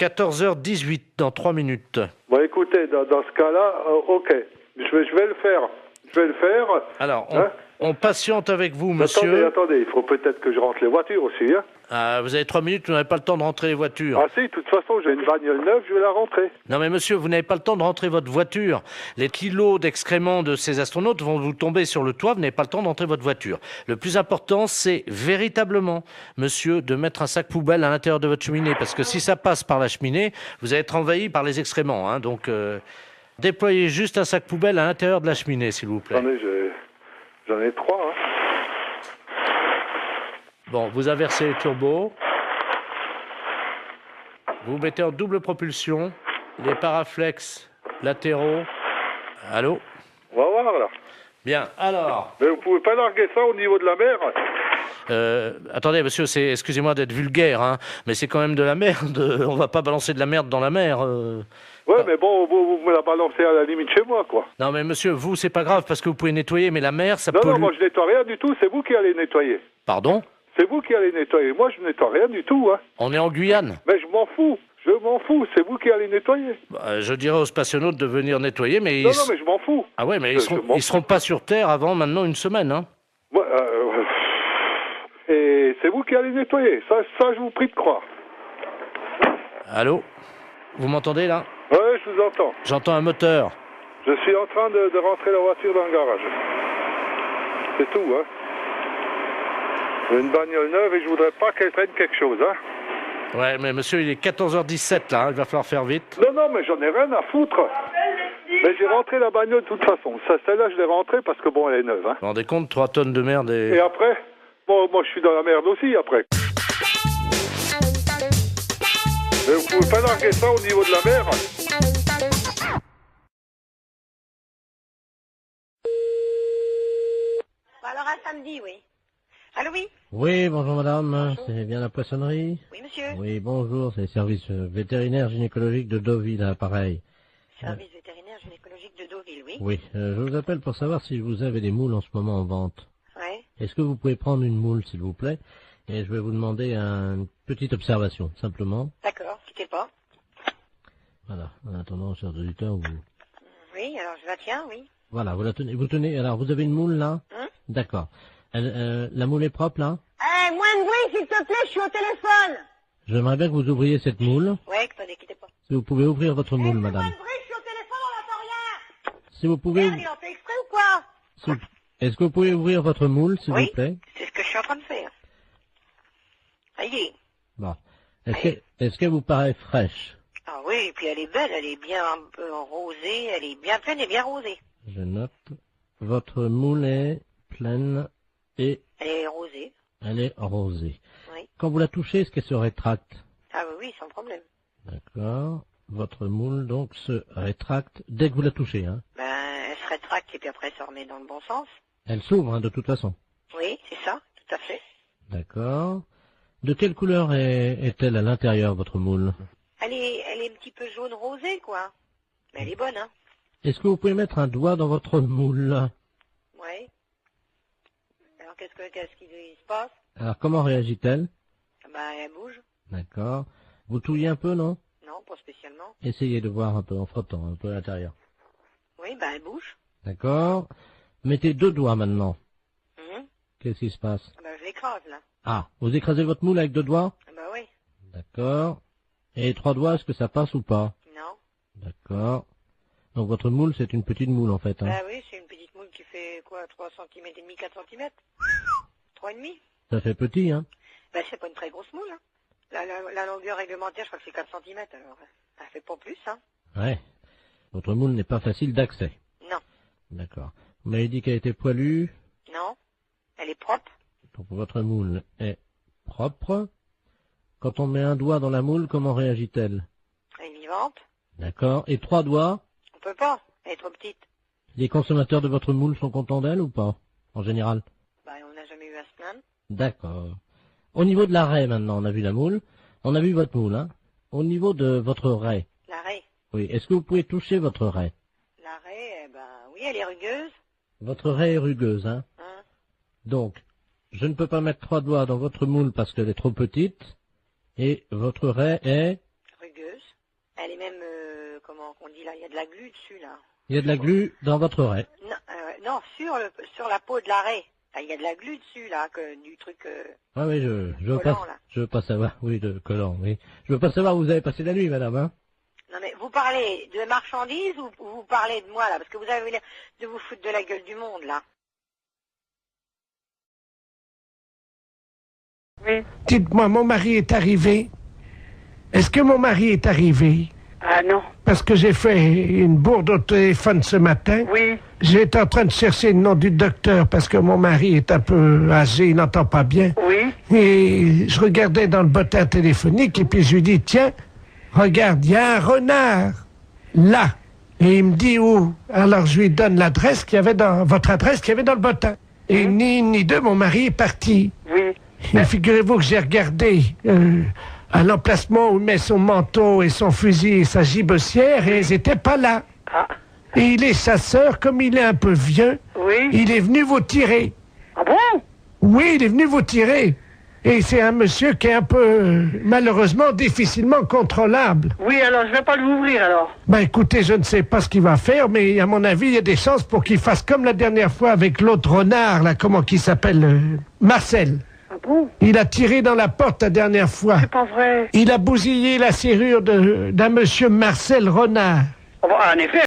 14h18, dans 3 minutes. Bon, écoutez, dans ce cas-là, ok, je vais le faire. Je vais le faire. Alors, on patiente avec vous, monsieur. Attendez, il faut peut-être que je rentre les voitures aussi, hein. Vous avez 3 minutes, vous n'avez pas le temps de rentrer les voitures. Ah si, de toute façon, j'ai une bagnole neuve, je vais la rentrer. Non mais monsieur, vous n'avez pas le temps de rentrer votre voiture. Les kilos d'excréments de ces astronautes vont vous tomber sur le toit, vous n'avez pas le temps de rentrer votre voiture. Le plus important, c'est véritablement, monsieur, de mettre un sac poubelle à l'intérieur de votre cheminée, parce que si ça passe par la cheminée, vous allez être envahi par les excréments, hein, donc... Déployez juste un sac poubelle à l'intérieur de la cheminée, s'il vous plaît. Attendez, j'en ai 3, hein. Bon, vous inversez les turbos. Vous mettez en double propulsion les paraflex latéraux. Allô? On va voir, là. Bien, alors... Mais vous pouvez pas larguer ça au niveau de la mer. Attendez, monsieur, excusez-moi d'être vulgaire, hein, mais c'est quand même de la merde. On va pas balancer de la merde dans la mer. Ouais, mais bon, vous me la balancez à la limite chez moi, quoi. Non, mais monsieur, vous, c'est pas grave parce que vous pouvez nettoyer, mais la mer, ça Non, pollue. non, moi je nettoie rien du tout, c'est vous qui allez nettoyer. Pardon? C'est vous qui allez nettoyer. Moi, je nettoie rien du tout, hein. On est en Guyane. Mais je m'en fous. Je m'en fous. C'est vous qui allez nettoyer. Bah, je dirais aux spationautes de venir nettoyer, mais... Non, mais je m'en fous. Ah ouais, mais ils seront pas sur Terre avant maintenant une semaine, hein. Ouais, et c'est vous qui allez nettoyer. Ça, je vous prie de croire. Allô? Vous m'entendez, là? Ouais, je vous entends. J'entends un moteur. Je suis en train de rentrer la voiture dans le garage. C'est tout, hein. J'ai une bagnole neuve et je voudrais pas qu'elle traîne quelque chose, hein. Ouais, mais monsieur, il est 14h17, là, hein, il va falloir faire vite. Non, mais j'en ai rien à foutre. Mais j'ai rentré la bagnole de toute façon. Celle-là, je l'ai rentrée parce que, bon, elle est neuve, hein. Vous vous rendez compte, 3 tonnes de merde et... Et après? Bon, moi, je suis dans la merde aussi, après. Mais vous pouvez pas larguer ça au niveau de la mer? Alors, à samedi, oui. Allô, oui? Oui, bonjour madame, c'est bien la poissonnerie? Oui, monsieur. Oui, bonjour, c'est le service vétérinaire gynécologique de Deauville, à l'appareil. Service vétérinaire gynécologique de Deauville, oui. Oui, je vous appelle pour savoir si vous avez des moules en ce moment en vente. Ouais. Est-ce que vous pouvez prendre une moule, s'il vous plaît? Et je vais vous demander une petite observation, simplement. D'accord, quittez pas. Voilà, en attendant, chers auditeurs, vous... Oui, alors je la tiens, oui. Voilà, vous la tenez, vous tenez, alors vous avez une moule là? D'accord. La moule est propre là? Eh, moins de bruit, s'il te plaît, je suis au téléphone. J'aimerais bien que vous ouvriez cette moule. Ouais, attendez, quittez pas. Si vous pouvez ouvrir votre moule, madame. Moins de bruit, je suis au téléphone, on n'entend rien. Si vous pouvez... Merde, il en fait exprès ou quoi? Est-ce que vous pouvez ouvrir votre moule, s'il Oui. vous plaît? C'est ce que je suis en train de faire. Ça y est. Bon. Est-ce qu'elle vous paraît fraîche? Ah oui, et puis elle est belle, elle est bien un peu rosée, elle est bien pleine et bien rosée. Je note. Votre moule est pleine et... Elle est rosée. Elle est rosée. Oui. Quand vous la touchez, est-ce qu'elle se rétracte? Ah oui, sans problème. D'accord. Votre moule, donc, se rétracte dès que vous la touchez, hein? Ben, elle se rétracte et puis après elle se remet dans le bon sens. Elle s'ouvre, hein, de toute façon. Oui, c'est ça, tout à fait. D'accord. De quelle couleur est-elle à l'intérieur, votre moule? Elle est un petit peu jaune rosée, quoi. Mais elle est bonne, hein. Est-ce que vous pouvez mettre un doigt dans votre moule? Oui. Alors qu'est-ce qui se passe? Alors, comment réagit-elle? Ben, elle bouge. D'accord. Vous touillez un peu, non? Non, pas spécialement. Essayez de voir un peu en frottant, un peu à l'intérieur. Oui, ben elle bouge. D'accord. Mettez 2 doigts maintenant. Mhm. Qu'est-ce qui se passe? Ben je l'écrase, là. Ah, vous écrasez votre moule avec 2 doigts? Ben oui. D'accord. Et 3 doigts, est-ce que ça passe ou pas? Non. D'accord. Donc votre moule, c'est une petite moule en fait. Hein. Ben oui, c'est une petite moule qui fait quoi, 3 cm et demi, 4 cm 3,5. Ça fait petit, hein? Ben c'est pas une très grosse moule, hein. La longueur réglementaire, je crois que c'est 4 cm, alors elle fait pas plus, hein. Ouais. Votre moule n'est pas facile d'accès. Non. D'accord. Vous m'avez dit qu'elle était poilue. Non. Elle est propre. Donc votre moule est propre. Quand on met un doigt dans la moule, comment réagit-elle? Elle est vivante. D'accord. Et 3 doigts? On peut pas, elle est trop petite. Les consommateurs de votre moule sont contents d'elle ou pas? En général? Ben on n'a jamais eu à se plaindre. D'accord. Au niveau de la raie maintenant, on a vu la moule. On a vu votre moule, hein. Au niveau de votre raie. La raie. Oui. Est-ce que vous pouvez toucher votre raie? La raie, ben oui, elle est rugueuse. Votre raie est rugueuse, hein. Donc, je ne peux pas mettre 3 doigts dans votre moule parce qu'elle est trop petite. Et votre raie est... Rugueuse. Elle est même, comment on dit là, il y a de la glu dessus, là. Il y a de la glu dans votre raie. Non, non, sur la peau de la raie. Il y a de la glu dessus, là, du truc... Ah oui, je veux collant, pas, là. je veux pas savoir, oui, de collant, oui. Je veux pas savoir où vous avez passé la nuit, madame, hein. Non mais vous parlez de marchandises ou vous parlez de moi, là? Parce que vous avez l'air de vous foutre de la gueule du monde, là. Oui. Dites-moi, mon mari est arrivé. Est-ce que mon mari est arrivé? Ah non. Parce que j'ai fait une bourde au téléphone ce matin. Oui. J'étais en train de chercher le nom du docteur parce que mon mari est un peu âgé, il n'entend pas bien. Oui. Et je regardais dans le bottin téléphonique et puis je lui dis, tiens, regarde, il y a un renard là. Et il me dit où? Alors je lui donne l'adresse qu'il y avait dans... votre adresse qu'il y avait dans le bottin. Et ni une ni deux, mon mari est parti. Oui. Et figurez-vous que j'ai regardé à l'emplacement où il met son manteau et son fusil et sa gibecière et ils n'étaient pas là. Ah. Et il est chasseur, comme il est un peu vieux, Oui. il est venu vous tirer. Ah bon? Oui, il est venu vous tirer. Et c'est un monsieur qui est un peu, malheureusement, difficilement contrôlable. Oui, alors je vais pas l'ouvrir alors. Ben écoutez, je ne sais pas ce qu'il va faire, mais à mon avis, il y a des chances pour qu'il fasse comme la dernière fois avec l'autre renard, là, comment qu'il s'appelle, Marcel. Ah bon? Il a tiré dans la porte la dernière fois. C'est pas vrai. Il a bousillé la serrure d'un monsieur Marcel Renard. Ah bon, en effet.